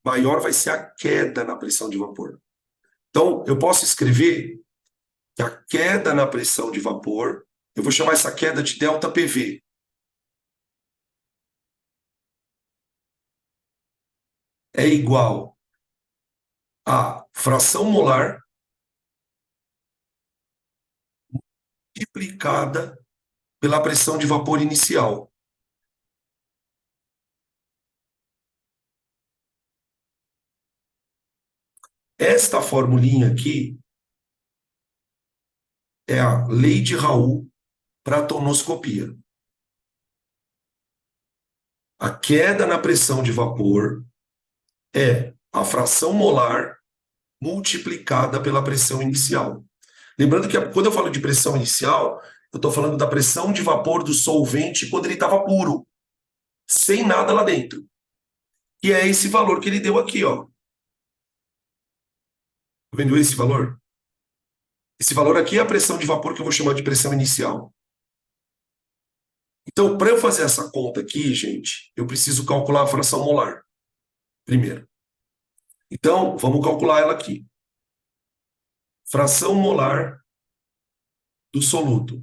Maior vai ser a queda na pressão de vapor. Então, eu posso escrever que a queda na pressão de vapor, eu vou chamar essa queda de ΔPV. É igual a fração molar multiplicada pela pressão de vapor inicial. Esta formulinha aqui é a lei de Raoult para a tonoscopia. A queda na pressão de vapor é a fração molar multiplicada pela pressão inicial. Lembrando que quando eu falo de pressão inicial, eu estou falando da pressão de vapor do solvente quando ele estava puro, sem nada lá dentro. E é esse valor que ele deu aqui, ó. Tá vendo esse valor? Esse valor aqui é a pressão de vapor que eu vou chamar de pressão inicial. Então, para eu fazer essa conta aqui, gente, eu preciso calcular a fração molar primeiro. Então, vamos calcular ela aqui. Fração molar do soluto.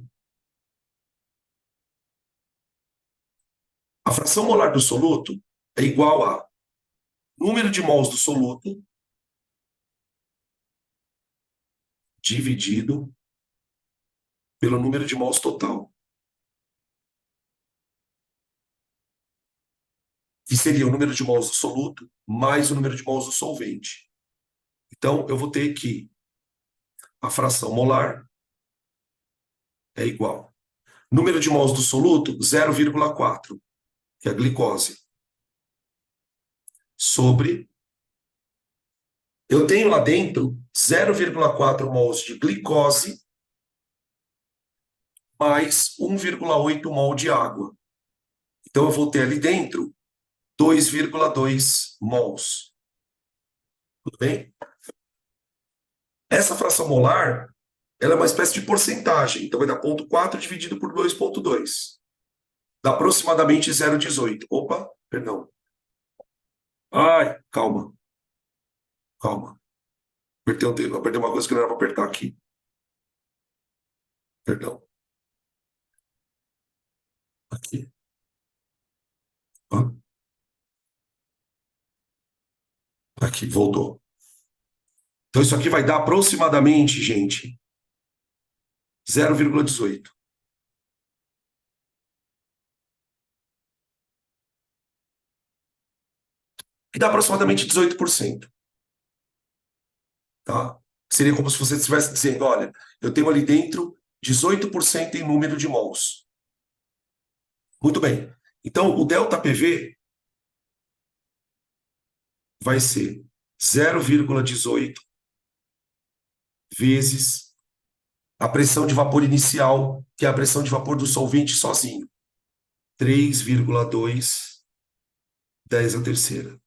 A fração molar do soluto é igual a número de mols do soluto dividido pelo número de mols total, que seria o número de mols do soluto mais o número de mols do solvente. Então, eu vou ter que a fração molar é igual. Número de mols do soluto, 0,4, que é a glicose, sobre... Eu tenho lá dentro 0,4 mols de glicose mais 1,8 mol de água. Então, eu vou ter ali dentro 2,2 mols. Tudo bem? Essa fração molar, ela é uma espécie de porcentagem. Então, vai dar 0,4 dividido por 2,2. Dá aproximadamente 0,18. Opa, perdão. Ai, calma. Calma. Apertei uma coisa que não era para apertar aqui. Perdão. Aqui. Aqui, voltou. Então, isso aqui vai dar aproximadamente, gente, 0,18. Que dá aproximadamente 18%. Tá? Seria como se você estivesse dizendo, olha, eu tenho ali dentro 18% em número de mols. Muito bem. Então, o ΔPV vai ser 0,18 vezes a pressão de vapor inicial, que é a pressão de vapor do solvente sozinho. 3,2 10 à terceira.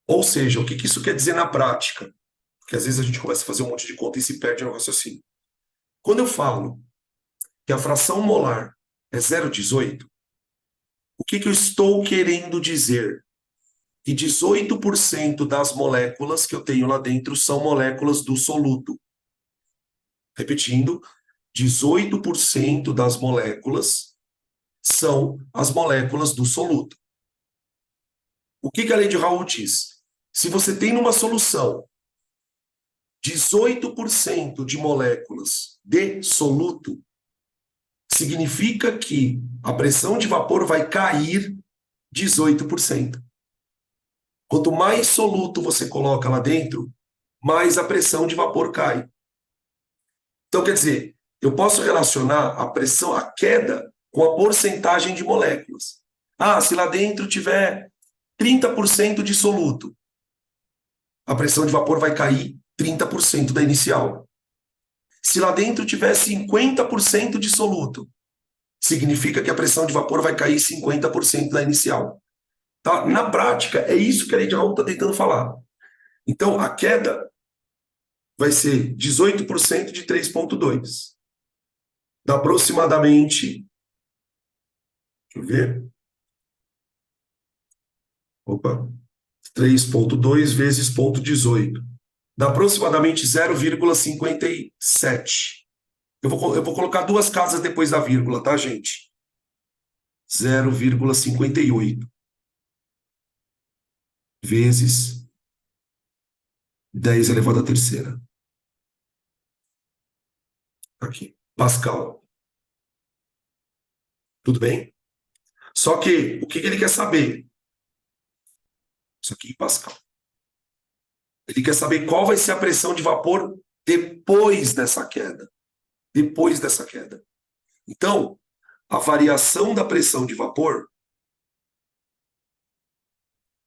Ou seja, o que que isso quer dizer na prática? Porque às vezes a gente começa a fazer um monte de conta e se perde no raciocínio. Quando eu falo que a fração molar é 0,18, o que que eu estou querendo dizer? Que 18% das moléculas que eu tenho lá dentro são moléculas do soluto. Repetindo, 18% das moléculas são as moléculas do soluto. O que que a lei de Raoult diz? Se você tem numa solução 18% de moléculas de soluto, significa que a pressão de vapor vai cair 18%. Quanto mais soluto você coloca lá dentro, mais a pressão de vapor cai. Então, quer dizer, eu posso relacionar a pressão, a queda, com a porcentagem de moléculas. Ah, se lá dentro tiver 30% de soluto, a pressão de vapor vai cair 30% da inicial. Se lá dentro tiver 50% de soluto, significa que a pressão de vapor vai cair 50% da inicial. Tá? Na prática, é isso que a lei de Raoult está tentando falar. Então, a queda vai ser 18% de 3,2. Dá aproximadamente, deixa eu ver, opa, 3,2 vezes 0,18. Dá aproximadamente 0,57. Eu vou colocar duas casas depois da vírgula, tá, gente? 0,58 vezes 10 elevado à terceira. Aqui. Pascal. Tudo bem? Só que, o que ele quer saber? Isso aqui em Pascal. Ele quer saber qual vai ser a pressão de vapor depois dessa queda. Depois dessa queda. Então, a variação da pressão de vapor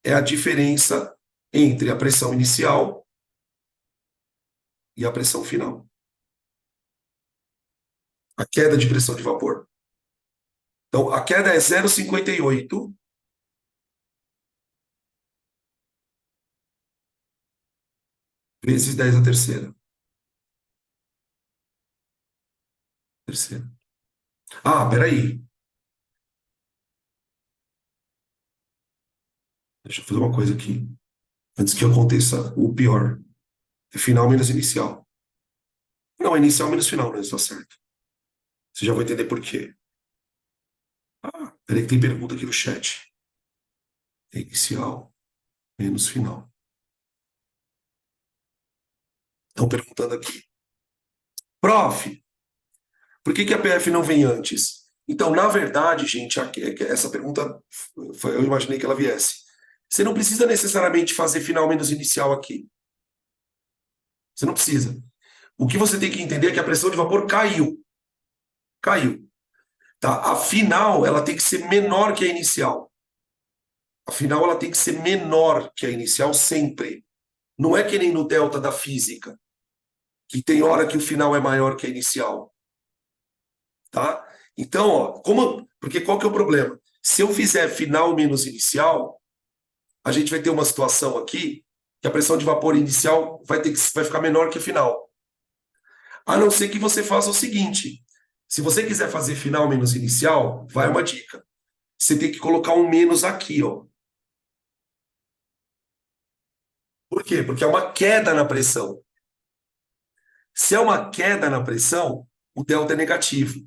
é a diferença entre a pressão inicial e a pressão final. A queda de pressão de vapor. Então, a queda é 0,58 vezes 10 à terceira. Terceira. Ah, peraí. Deixa eu fazer uma coisa aqui. Antes que aconteça o pior. É final menos inicial. Não, é inicial menos final, né? Está certo. Você já vai entender por quê. Ah, peraí que tem pergunta aqui no chat. É inicial menos final. Estão perguntando aqui. Prof, por que que a PF não vem antes? Então, na verdade, gente, essa pergunta, eu imaginei que ela viesse. Você não precisa necessariamente fazer final menos inicial aqui. Você não precisa. O que você tem que entender é que a pressão de vapor caiu. Caiu. Tá? A final, ela tem que ser menor que a inicial. A final, ela tem que ser menor que a inicial sempre. Não é que nem no delta da física, que tem hora que o final é maior que a inicial. Tá? Então, ó, porque qual que é o problema? Se eu fizer final menos inicial, a gente vai ter uma situação aqui que a pressão de vapor inicial vai ficar menor que a final. A não ser que você faça o seguinte: se você quiser fazer final menos inicial, vai uma dica. Você tem que colocar um menos aqui, ó. Por quê? Porque é uma queda na pressão. Se é uma queda na pressão, o delta é negativo,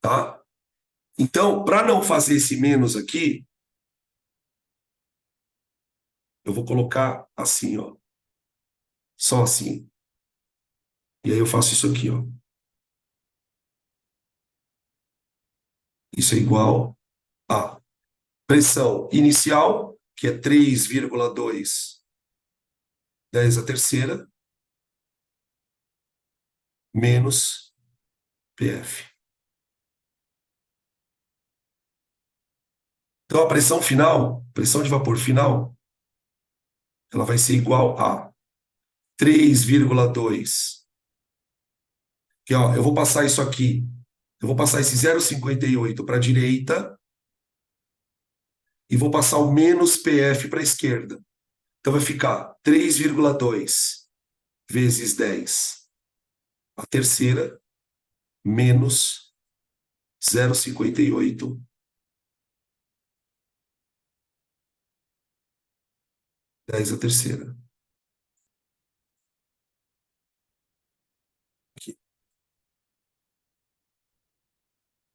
tá? Então, para não fazer esse menos aqui, eu vou colocar assim, ó. Só assim. E aí eu faço isso aqui, ó. Isso é igual a pressão inicial, que é 3,2 10 à terceira, menos PF. Então, a pressão final, pressão de vapor final, ela vai ser igual a 3,2. Que, ó, eu vou passar isso aqui. Eu vou passar esse 0,58 para a direita e vou passar o menos PF para a esquerda. Então vai ficar 3,2 vezes 10 a terceira, menos 0,58 10 a terceira. Aqui,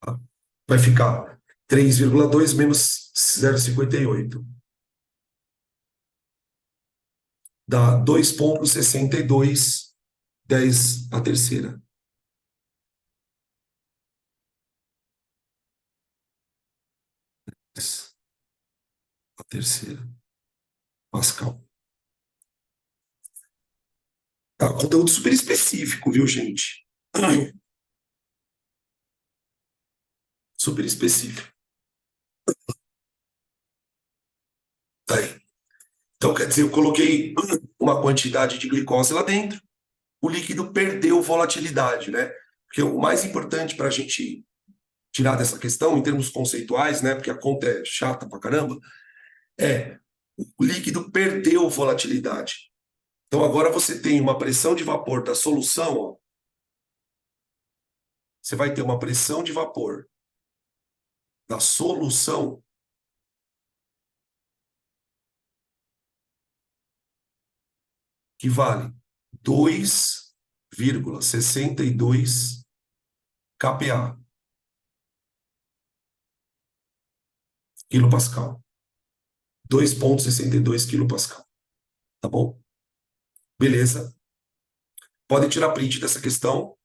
tá? Vai ficar 3,2 menos 0,58. Dá 2,62 10 a terceira. A terceira. Pascal. Tá, conteúdo super específico, viu, gente? Super específico. Tá aí. Então, quer dizer, eu coloquei uma quantidade de glicose lá dentro, o líquido perdeu volatilidade, né? Porque o mais importante para a gente tirar dessa questão, em termos conceituais, né? Porque a conta é chata pra caramba, é o líquido perdeu volatilidade. Então, agora você tem uma pressão de vapor da solução, ó. Você vai ter uma pressão de vapor da solução que vale 2,62 kPa, quilopascal. 2,62 quilopascal. Tá bom? Beleza. Podem tirar print dessa questão.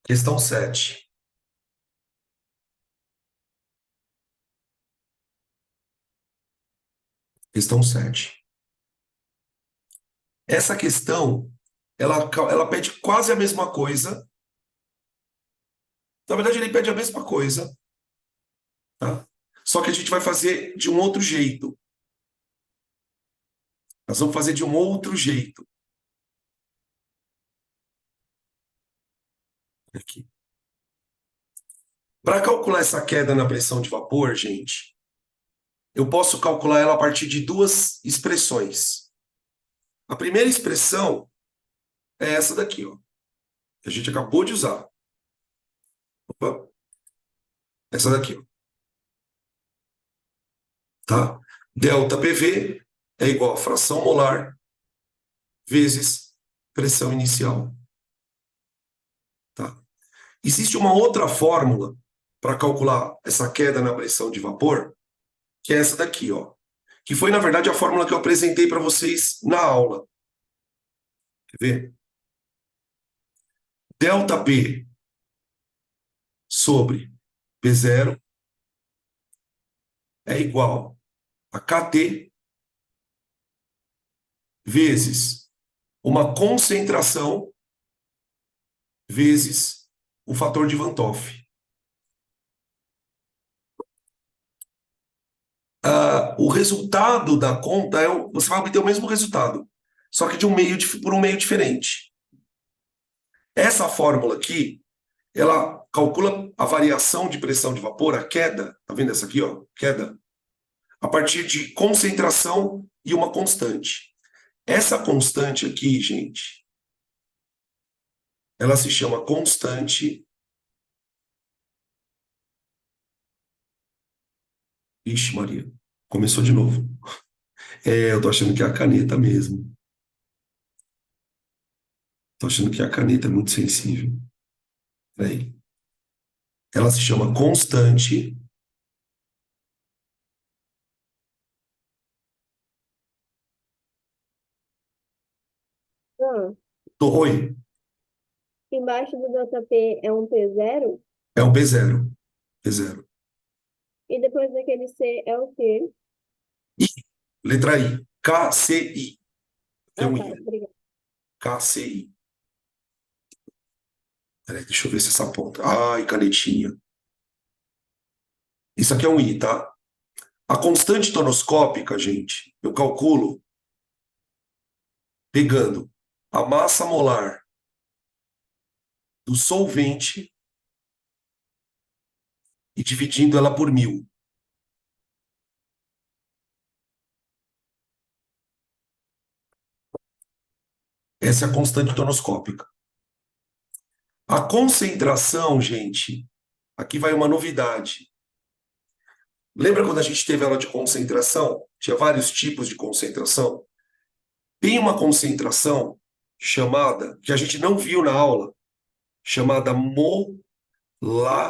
Questão 7. Questão 7. Essa questão, ela pede quase a mesma coisa. Na verdade, ele pede a mesma coisa, tá? Só que a gente vai fazer de um outro jeito. Nós vamos fazer de um outro jeito. Aqui. Para calcular essa queda na pressão de vapor, gente, eu posso calcular ela a partir de duas expressões. A primeira expressão é essa daqui, ó, que a gente acabou de usar. Opa, essa daqui, ó, tá? Delta PV é igual a fração molar vezes pressão inicial, tá? Existe uma outra fórmula para calcular essa queda na pressão de vapor, que é essa daqui, ó, que foi, na verdade, a fórmula que eu apresentei para vocês na aula. Quer ver? Delta P sobre P0 é igual a KT vezes uma concentração vezes o fator de Van 't Hoff. O resultado da conta você vai obter o mesmo resultado, só que por um meio diferente. Essa fórmula aqui, ela calcula a variação de pressão de vapor, a queda, tá vendo essa aqui, ó, queda, a partir de concentração e uma constante. Essa constante aqui, gente, ela se chama constante. Ixi, Maria, começou de novo. Eu tô achando que é a caneta mesmo. Tô achando que a caneta é muito sensível. Peraí. Ela se chama constante. Hum, Oi. Embaixo do ΔP é um P0 É um P0. P0. e depois daquele C é o quê? I. Letra I. KCI. Que é Ah, um tá, I. obrigada. KCI. Peraí, deixa eu ver se essa ponta. Ai, canetinha. Isso aqui é um I, tá? A constante tonoscópica, gente, eu calculo pegando a massa molar do solvente e dividindo ela por 1000. Essa é a constante tonoscópica. A concentração, gente, aqui vai uma novidade. Lembra quando a gente teve aula de concentração? Tinha vários tipos de concentração. Tem uma concentração chamada, que a gente não viu na aula, chamada molaridade.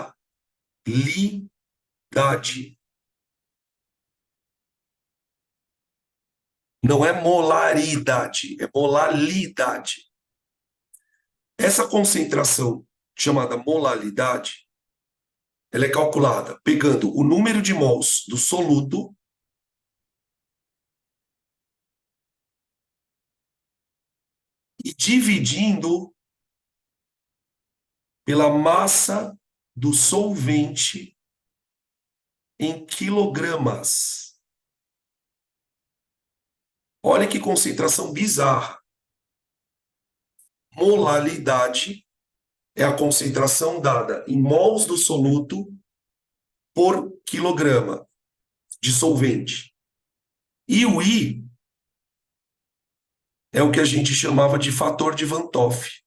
Não é molaridade, é molaridade. Essa concentração chamada molaridade, ela é calculada pegando o número de mols do soluto e dividindo pela massa do solvente em quilogramas. Olha que concentração bizarra. Molaridade é a concentração dada em mols do soluto por quilograma de solvente. E o I é o que a gente chamava de fator de Van Toff.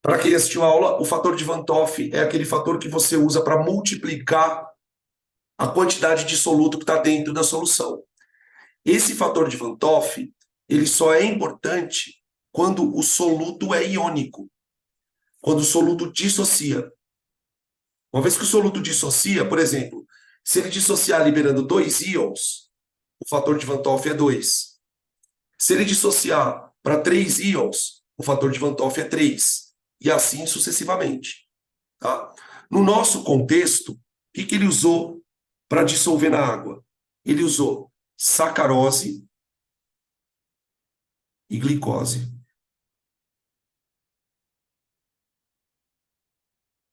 Para quem assistiu a aula, o fator de Van Toff é aquele fator que você usa para multiplicar a quantidade de soluto que está dentro da solução. Esse fator de Van Toff, ele só é importante quando o soluto é iônico, quando o soluto dissocia. Uma vez que o soluto dissocia, por exemplo, se ele dissociar liberando 2 íons, o fator de Van Toff é 2. Se ele dissociar para 3 íons, o fator de Van Toff é 3. E assim sucessivamente. Tá? No nosso contexto, o que ele usou para dissolver na água? Ele usou sacarose e glicose.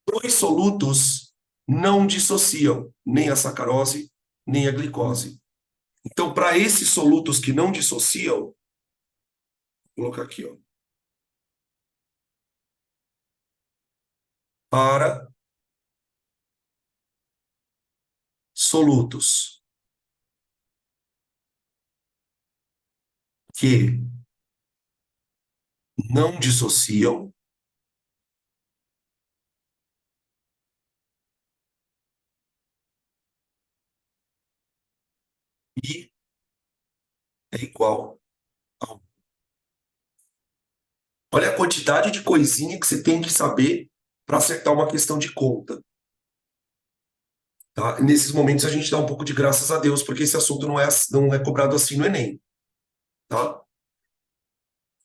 Dois solutos não dissociam nem a sacarose nem a glicose. Então, para esses solutos que não dissociam, vou colocar aqui, ó, para solutos que não dissociam, I é igual a 1. Olha a quantidade de coisinha que você tem que saber para acertar uma questão de conta. Tá? Nesses momentos a gente dá um pouco de graças a Deus, porque esse assunto não é cobrado assim no Enem. Tá?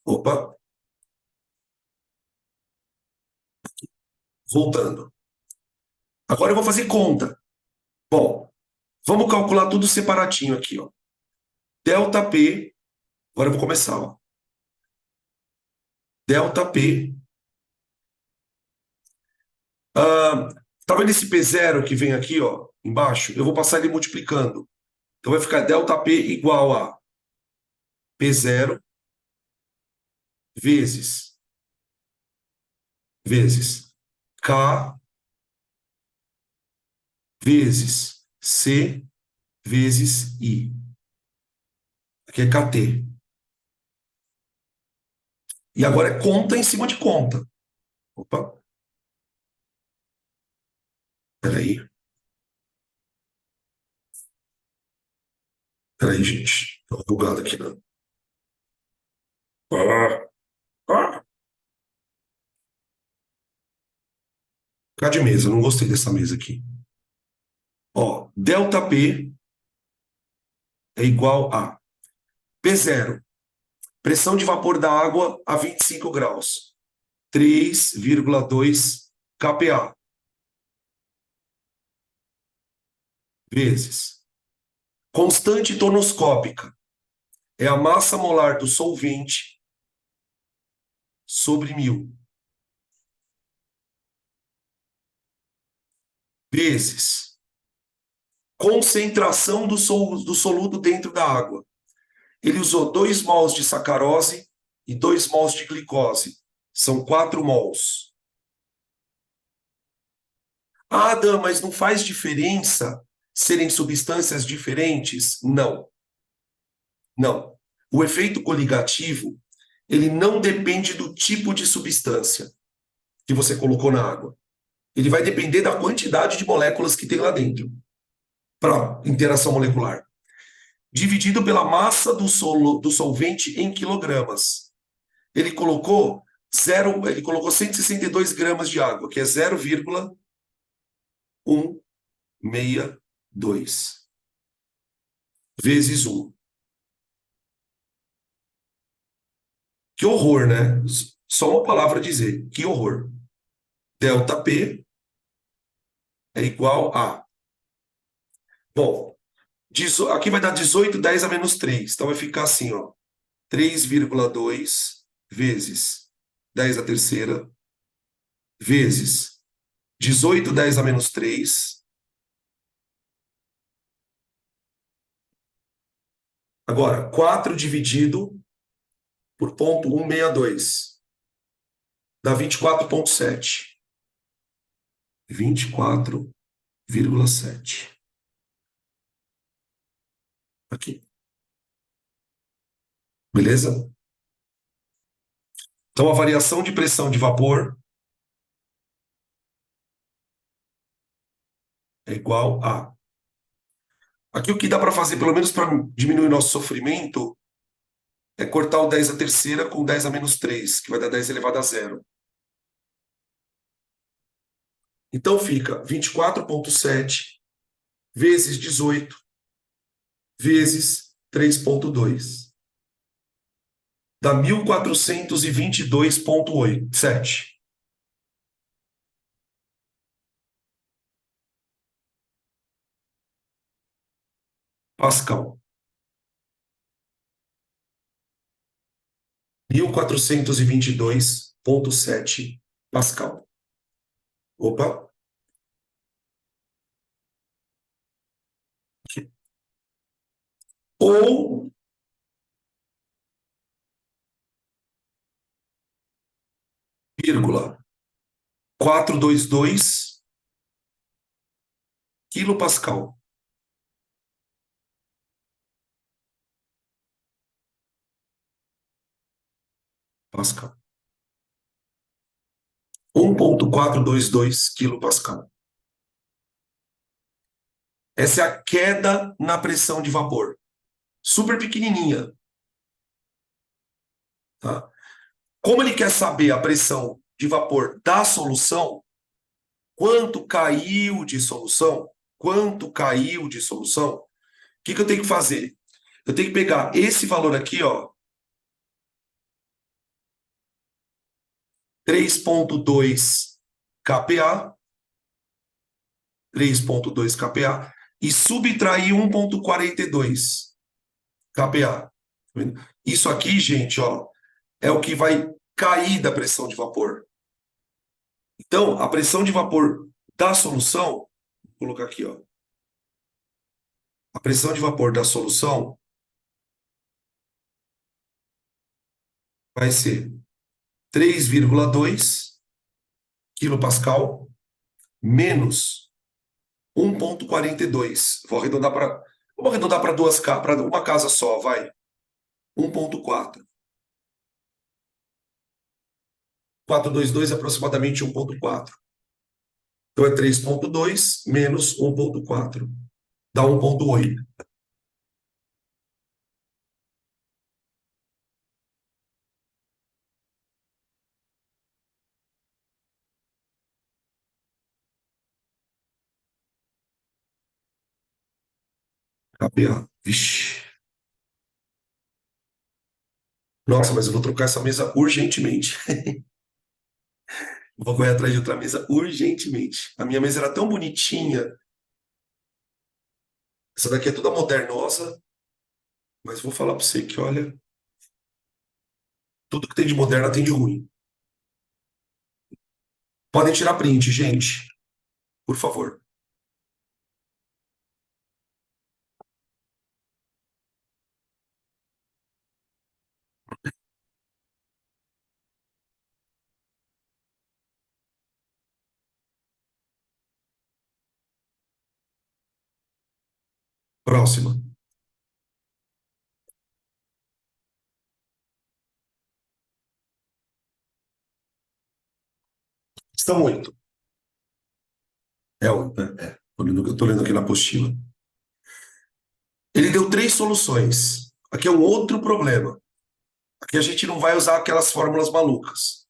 Opa, voltando. Agora eu vou fazer conta. Bom, vamos calcular tudo separatinho aqui, ó. Delta P, agora eu vou começar, ó. Delta P. Tá vendo esse P0 que vem aqui, ó, embaixo? Eu vou passar ele multiplicando. Então vai ficar delta P igual a P0 vezes K vezes C vezes I. Aqui é KT. E agora é conta em cima de conta. Opa, peraí. Peraí, gente. Tô bugado aqui, né? Ah, ah. Cá de mesa, não gostei dessa mesa aqui. Ó, ΔP é igual a P0, pressão de vapor da água a 25 graus, 3,2 kPa, vezes constante tonoscópica, é a massa molar do solvente sobre 1000, vezes concentração do soludo dentro da água. Ele usou 2 mols de sacarose e 2 mols de glicose. São 4 mols. Ah, Adam, mas não faz diferença serem substâncias diferentes? Não, não. O efeito coligativo, ele não depende do tipo de substância que você colocou na água. Ele vai depender da quantidade de moléculas que tem lá dentro para interação molecular, dividido pela massa do solvente em quilogramas. Ele colocou ele colocou 162 gramas de água, que é 0,162 vezes 1. Que horror, né? Só uma palavra a dizer. Que horror. Delta P é igual a... Bom, aqui vai dar 18, 10 a menos 3. Então vai ficar assim, ó. 3,2 vezes 10 a terceira, vezes 18, 10 a menos 3. Agora, 4 dividido por 0,162. Dá 24,7. 24,7. Aqui. Beleza? Então, a variação de pressão de vapor é igual a... Aqui o que dá para fazer, pelo menos para diminuir nosso sofrimento, é cortar o 10 a terceira com 10 a menos 3, que vai dar 10 elevado a zero. Então fica 24,7 vezes 18 vezes 3,2. Dá 1.422,7. Pascal. 1.422,7 Pascal. Opa. Ou, vírgula, 422 quilopascal. Pascal. 1.422 quilopascal. Essa é a queda na pressão de vapor. Super pequenininha. Tá? Como ele quer saber a pressão de vapor da solução, quanto caiu de solução, o que eu tenho que fazer? Eu tenho que pegar esse valor aqui, ó, 3,2 kPa, 3,2 kPa, e subtrair 1,42 kPa. Isso aqui, gente, ó, é o que vai cair da pressão de vapor. Então, a pressão de vapor da solução, vou colocar aqui, ó. A pressão de vapor da solução vai ser 3,2 quilopascal menos 1,42. Vamos arredondar para para uma casa só, vai. 1,4. 422 é aproximadamente 1,4. Então é 3,2 menos 1,4. Dá 1,8. KPA. Vixe. Nossa, mas eu vou trocar essa mesa urgentemente. Vou correr atrás de outra mesa urgentemente. A minha mesa era tão bonitinha. Essa daqui é toda modernosa, mas vou falar para você que, olha, tudo que tem de moderna tem de ruim. Podem tirar print, gente, por favor. Próxima. Estão 8. É 8, né? É. Tô lendo aqui na apostila. Ele deu 3 soluções. Aqui é um outro problema. Aqui a gente não vai usar aquelas fórmulas malucas.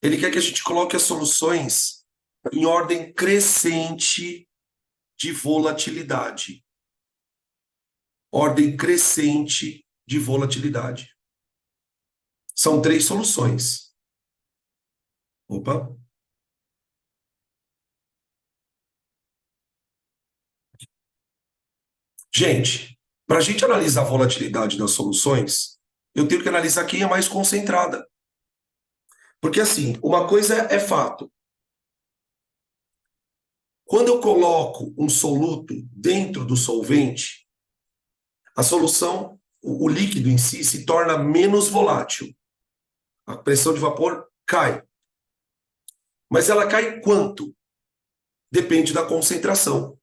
Ele quer que a gente coloque as soluções em ordem crescente de volatilidade. Ordem crescente de volatilidade. São 3 soluções. Opa. Gente, para a gente analisar a volatilidade das soluções, eu tenho que analisar quem é mais concentrada. Porque, assim, uma coisa é fato. Quando eu coloco um soluto dentro do solvente, a solução, o líquido em si, se torna menos volátil. A pressão de vapor cai. Mas ela cai quanto? Depende da concentração.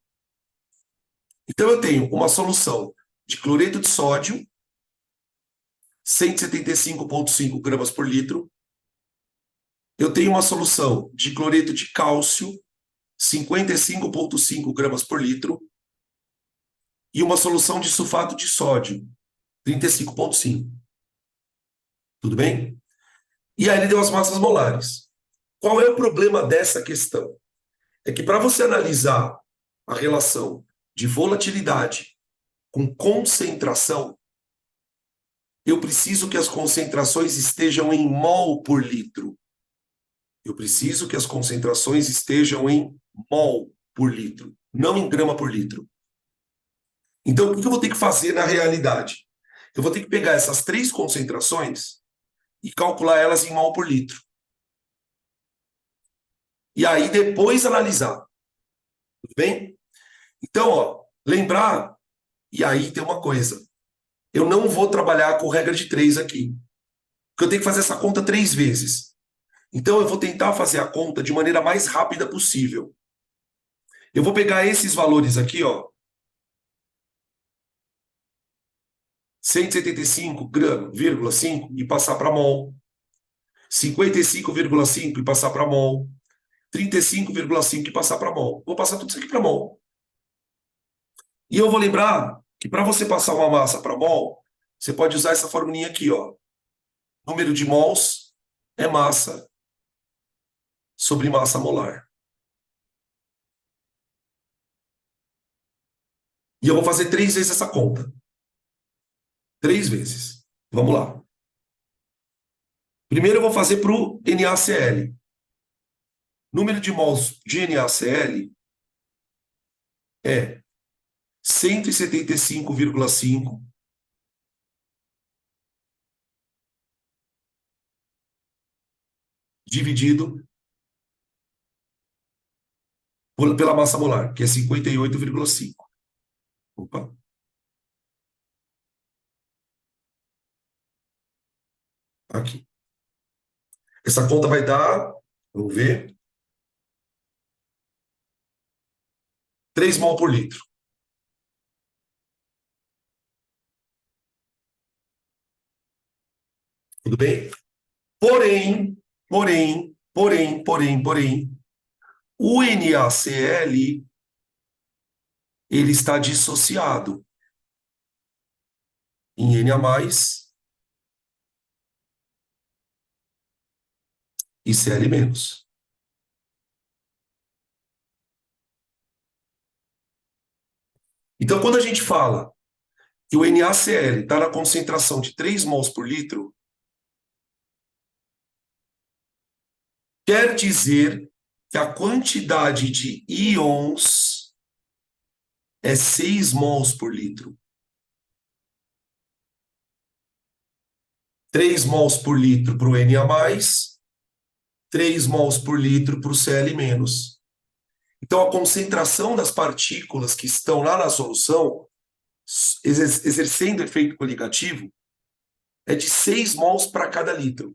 Então, eu tenho uma solução de cloreto de sódio, 175,5 gramas por litro. Eu tenho uma solução de cloreto de cálcio, 55,5 gramas por litro. E uma solução de sulfato de sódio, 35,5. Tudo bem? E aí ele deu as massas molares. Qual é o problema dessa questão? É que para você analisar a relação de volatilidade com concentração, eu preciso que as concentrações estejam em mol por litro. Eu preciso que as concentrações estejam em mol por litro, não em grama por litro. Então, o que eu vou ter que fazer na realidade? Eu vou ter que pegar essas 3 concentrações e calcular elas em mol por litro. E aí depois analisar. Tudo bem? Então, ó, lembrar, e aí tem uma coisa. Eu não vou trabalhar com regra de 3 aqui. Porque eu tenho que fazer essa conta 3 vezes. Então, eu vou tentar fazer a conta de maneira mais rápida possível. Eu vou pegar esses valores aqui, ó. 175,5 e passar para mol. 55,5 e passar para mol. 35,5 e passar para mol. Vou passar tudo isso aqui para mol. E eu vou lembrar que para você passar uma massa para mol, você pode usar essa formulinha aqui, ó. Número de mols é massa sobre massa molar. E eu vou fazer 3 vezes essa conta. 3 vezes. Vamos lá. Primeiro eu vou fazer para o NaCl. Número de mols de NaCl é 175,5 dividido pela massa molar, que é 58,5. Opa. Aqui. Essa conta vai dar, vamos ver, 3 mol por litro. Tudo bem? Porém, o NaCl, ele está dissociado em Na+ e Cl-. Então, quando a gente fala que o NaCl está na concentração de 3 mols por litro, quer dizer que a quantidade de íons é 6 mols por litro. 3 mols por litro para o Na+, 3 mols por litro para o Cl-. Então, a concentração das partículas que estão lá na solução, exercendo efeito coligativo, é de 6 mols para cada litro.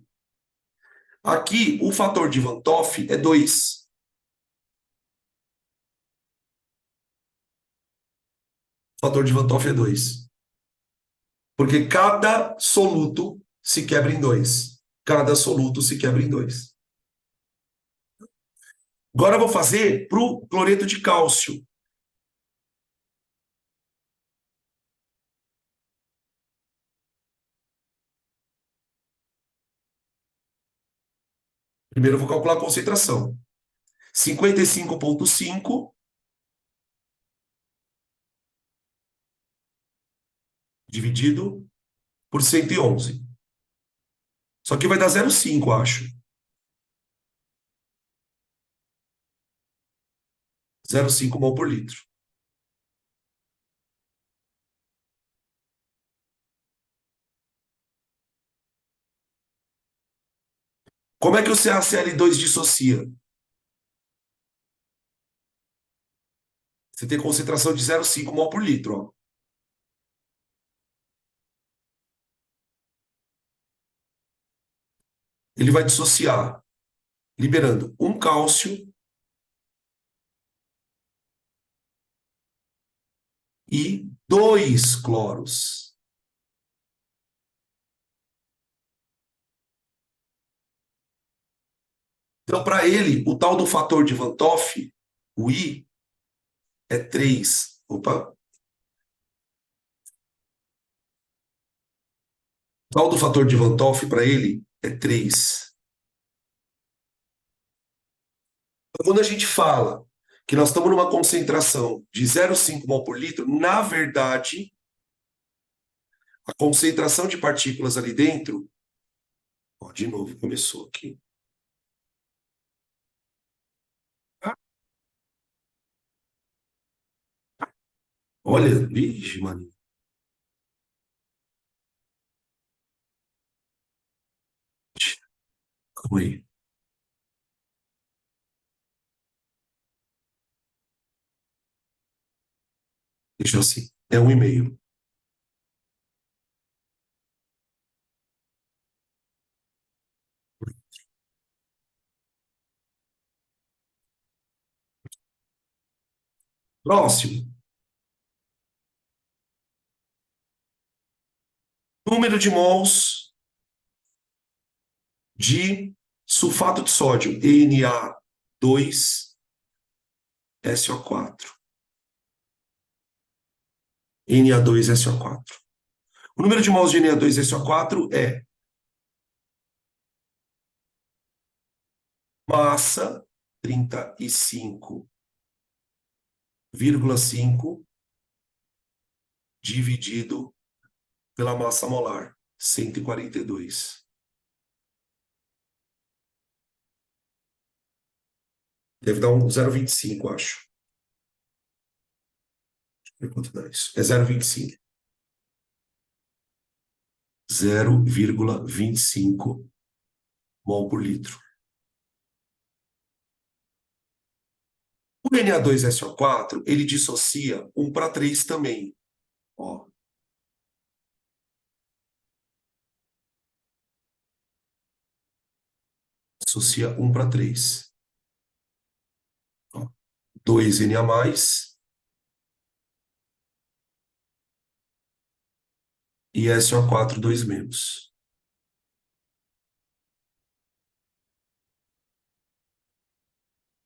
Aqui, o fator de Van 't Hoff é 2. O fator de Van 't Hoff é 2. Porque cada soluto se quebra em 2. Cada soluto se quebra em 2. Agora eu vou fazer para o cloreto de cálcio. Primeiro eu vou calcular a concentração. 55,5 dividido por 111. Só que vai dar 0,5, acho. 0,5 mol por litro. Como é que o CaCl2 dissocia? Você tem concentração de 0,5 mol por litro. Ó. Ele vai dissociar, liberando um cálcio e 2 cloros. Então, para ele, o tal do fator de Van 't Hoff, o I, é 3. Opa. O tal do fator de Van 't Hoff, para ele, é 3. Então, quando a gente fala que nós estamos numa concentração de 0,5 mol por litro, na verdade, a concentração de partículas ali dentro, ó, de novo, começou aqui. Olha, vixe, mano. Calma aí. Deixa assim. É 1,5. Próximo. Número de mols de sulfato de sódio, Na2SO4. Na2SO4. O número de mols de Na2SO4 é massa 35,5 dividido pela massa molar, 142. Deve dar um 0,25, acho. Deixa eu ver quanto dá isso. É 0,25. 0,25 mol por litro. O Na2SO4, ele dissocia 1:3 também. Ó. Dissocia 1:3. 2 Na+, e SO4 2-.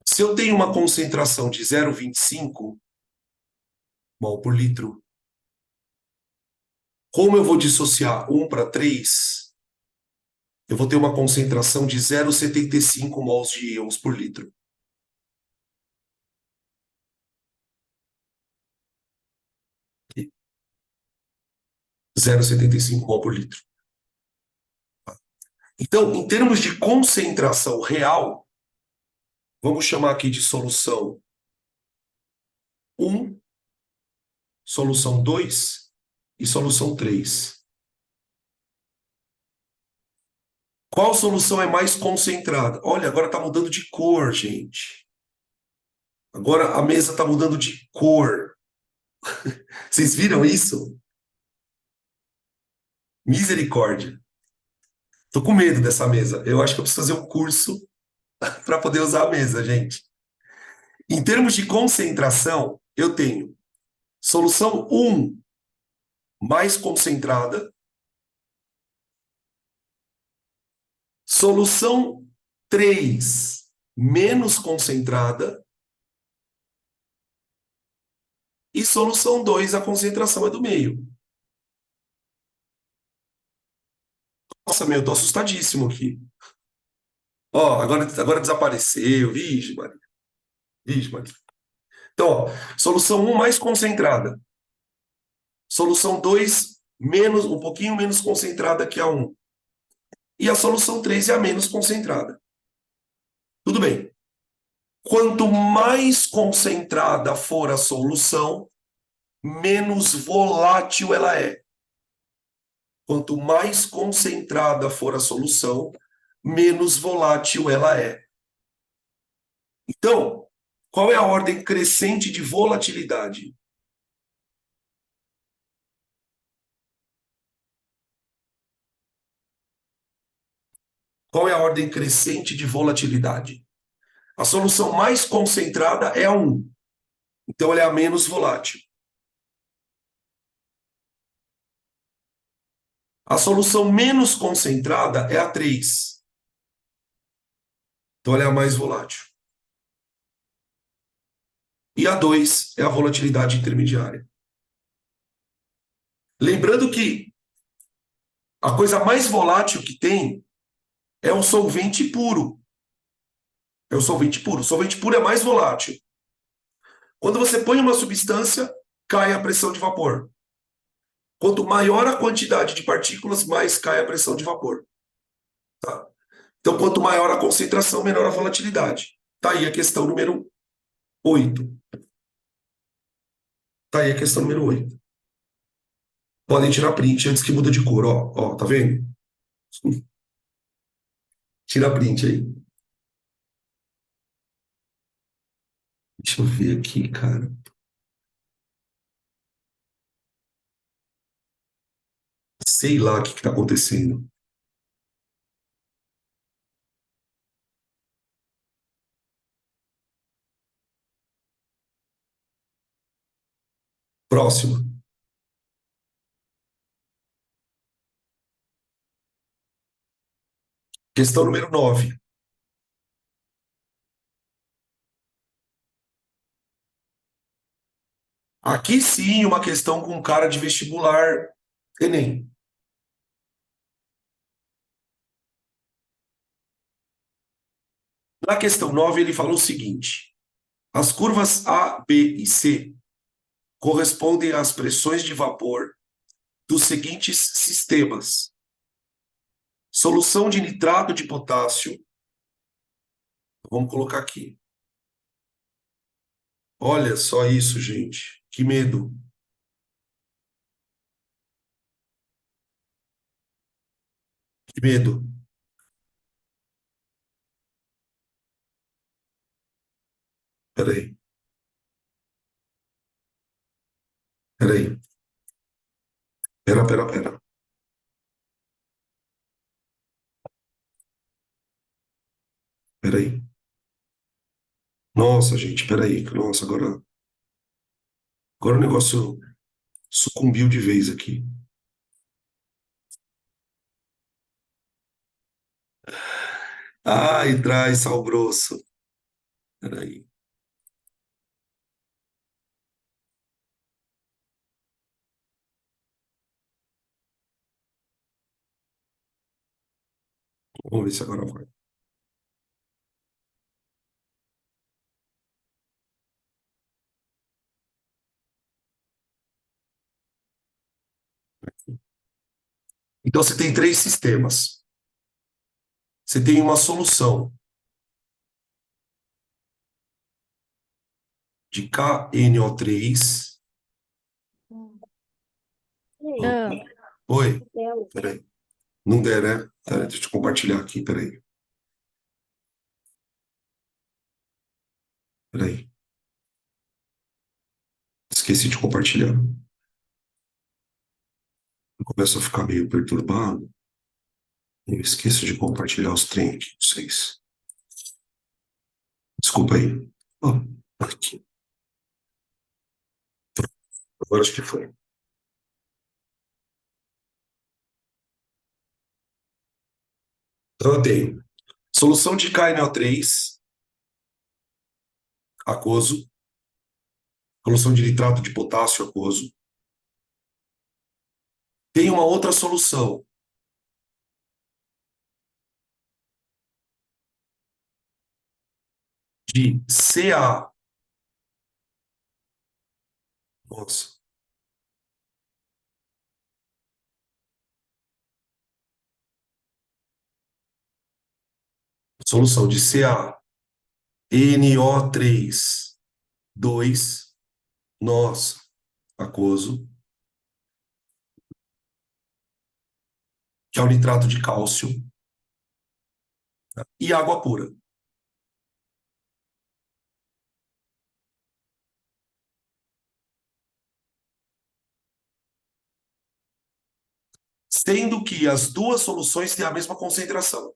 Se eu tenho uma concentração de 0,25 mol por litro, como eu vou dissociar 1:3, eu vou ter uma concentração de 0,75 mols de íons por litro. 0,75 mol por litro. Então, em termos de concentração real, vamos chamar aqui de solução 1, solução 2 e solução 3. Qual solução é mais concentrada? Olha, agora está mudando de cor, gente. Agora a mesa está mudando de cor. Vocês viram isso? Misericórdia. Tô com medo dessa mesa. Eu acho que eu preciso fazer um curso para poder usar a mesa, gente. Em termos de concentração, eu tenho solução 1 mais concentrada, solução 3 menos concentrada e solução 2 a concentração é do meio. Nossa, meu, eu tô assustadíssimo aqui. Ó, agora desapareceu. Vixe, Maria. Vixe, Maria. Então, ó, solução 1 mais concentrada. Solução 2 menos, um pouquinho menos concentrada que a 1. E a solução 3 é a menos concentrada. Tudo bem. Quanto mais concentrada for a solução, menos volátil ela é. Quanto mais concentrada for a solução, menos volátil ela é. Então, qual é a ordem crescente de volatilidade? Qual é a ordem crescente de volatilidade? A solução mais concentrada é a 1. Então, ela é a menos volátil. A solução menos concentrada é a 3. Então, ela é a mais volátil. E a 2 é a volatilidade intermediária. Lembrando que a coisa mais volátil que tem é o solvente puro. É o solvente puro. O solvente puro é mais volátil. Quando você põe uma substância, cai a pressão de vapor. Quanto maior a quantidade de partículas, mais cai a pressão de vapor. Tá? Então, quanto maior a concentração, menor a volatilidade. Tá aí a questão número 8. Tá aí a questão número 8. Podem tirar print antes que muda de cor. Ó, tá vendo? Tira print aí. Deixa eu ver aqui, cara. Sei lá o que está acontecendo. Próximo. Questão número 9. Aqui sim, uma questão com cara de vestibular Enem. Na questão 9, ele fala o seguinte: as curvas A, B e C correspondem às pressões de vapor dos seguintes sistemas: solução de nitrato de potássio. Vamos colocar aqui. Olha só isso, gente. Que medo. Que medo. Peraí, peraí. Pera. Peraí. Nossa, gente, peraí. Nossa, agora o negócio sucumbiu de vez aqui. Ai, traz sal grosso. Peraí. Vamos ver se agora vai. Então, você tem três sistemas. Você tem uma solução de KNO3. Gente, Ah, Oi, tela. peraí. Não der, né? Peraí, deixa eu compartilhar aqui, peraí. Peraí. Esqueci de compartilhar. Eu começo a ficar meio perturbado. Eu esqueço de compartilhar os trem aqui com vocês. Desculpa aí. Ó, aqui. Agora acho que foi. Então eu tenho solução de KNO3 aquoso, solução de nitrato de potássio aquoso. Tem uma outra solução de CA. Nossa. Solução de CaNO3 2 nós aquoso, que é o nitrato de cálcio, e água pura. Sendo que as duas soluções têm a mesma concentração.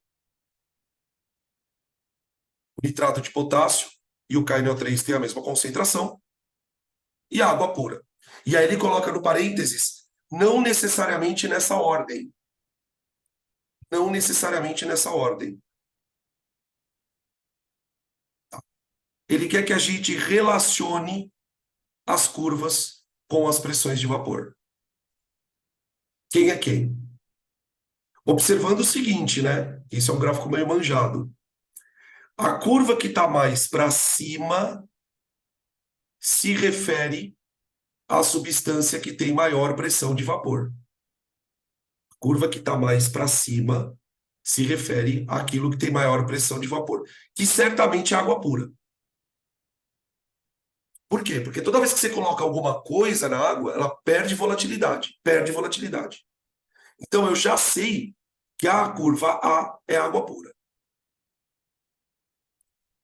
O nitrato de potássio e o KNO3 têm a mesma concentração, e a água pura. E aí ele coloca no parênteses, não necessariamente nessa ordem. Não necessariamente nessa ordem. Ele quer que a gente relacione as curvas com as pressões de vapor. Quem é quem? Observando o seguinte, né? Isso é um gráfico meio manjado. A curva que está mais para cima se refere à substância que tem maior pressão de vapor. A curva que está mais para cima se refere àquilo que tem maior pressão de vapor, que certamente é água pura. Por quê? Porque toda vez que você coloca alguma coisa na água, ela perde volatilidade, perde volatilidade. Então eu já sei que a curva A é água pura.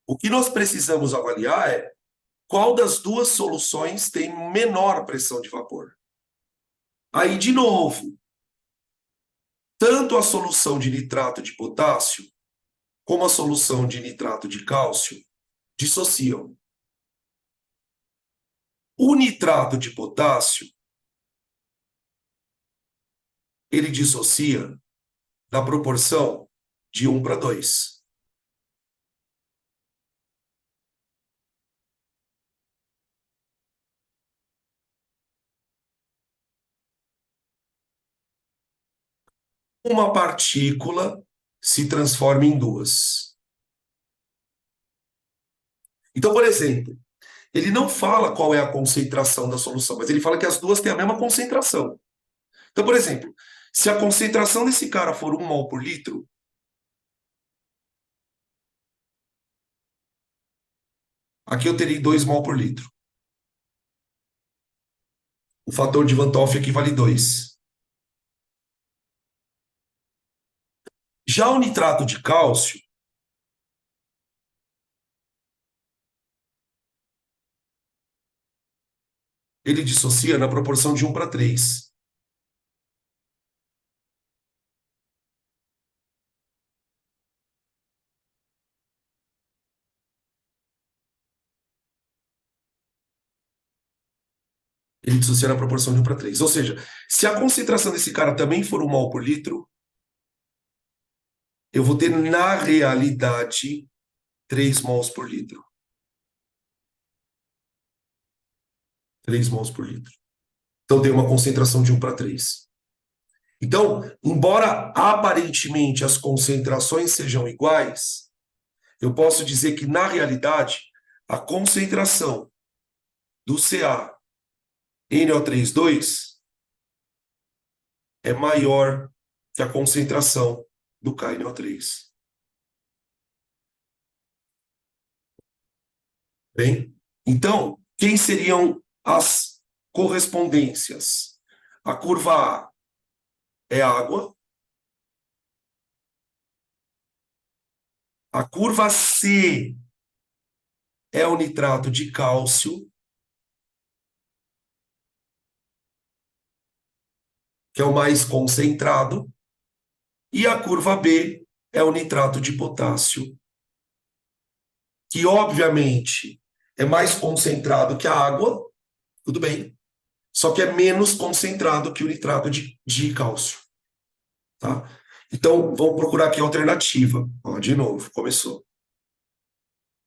O que nós precisamos avaliar é qual das duas soluções tem menor pressão de vapor. Aí, de novo, tanto a solução de nitrato de potássio como a solução de nitrato de cálcio dissociam. O nitrato de potássio, ele dissocia na proporção de 1:2. Uma partícula se transforma em duas. Então, por exemplo, ele não fala qual é a concentração da solução, mas ele fala que as duas têm a mesma concentração. Então, por exemplo, se a concentração desse cara for 1 mol por litro, aqui eu terei 2 mol por litro. O fator de Van 't Hoff equivale 2. Já o nitrato de cálcio, ele dissocia na proporção de 1:3. Ele dissocia na proporção de 1:3. Ou seja, se a concentração desse cara também for 1 mol por litro, eu vou ter, na realidade, 3 mols por litro. 3 mols por litro. Então tem uma concentração de 1:3. Então, embora aparentemente as concentrações sejam iguais, eu posso dizer que, na realidade, a concentração do CaNO3 2 é maior que a concentração do KNO3. Bem, então, quem seriam as correspondências? A curva A é água, a curva C é o nitrato de cálcio, que é o mais concentrado, e a curva B é o nitrato de potássio, que obviamente é mais concentrado que a água, tudo bem, só que é menos concentrado que o nitrato de cálcio, tá? Então, vamos procurar aqui a alternativa. Ó, de novo, começou.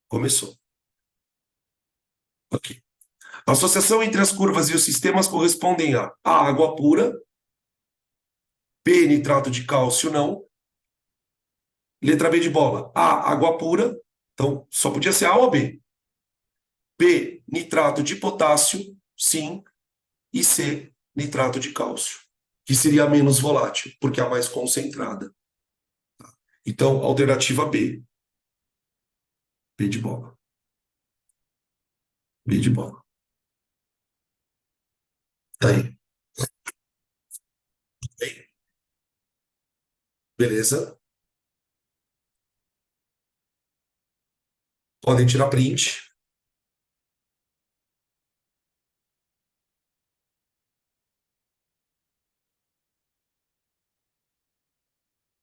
Começou. Ok. A associação entre as curvas e os sistemas correspondem a água pura, P, nitrato de cálcio, não. Letra B de bola, A, água pura, então só podia ser A ou B. B, nitrato de potássio, sim. E C, nitrato de cálcio, que seria menos volátil, porque é a mais concentrada. Então, alternativa B. B de bola. B de bola. Tá aí. Bem, beleza. Podem tirar print.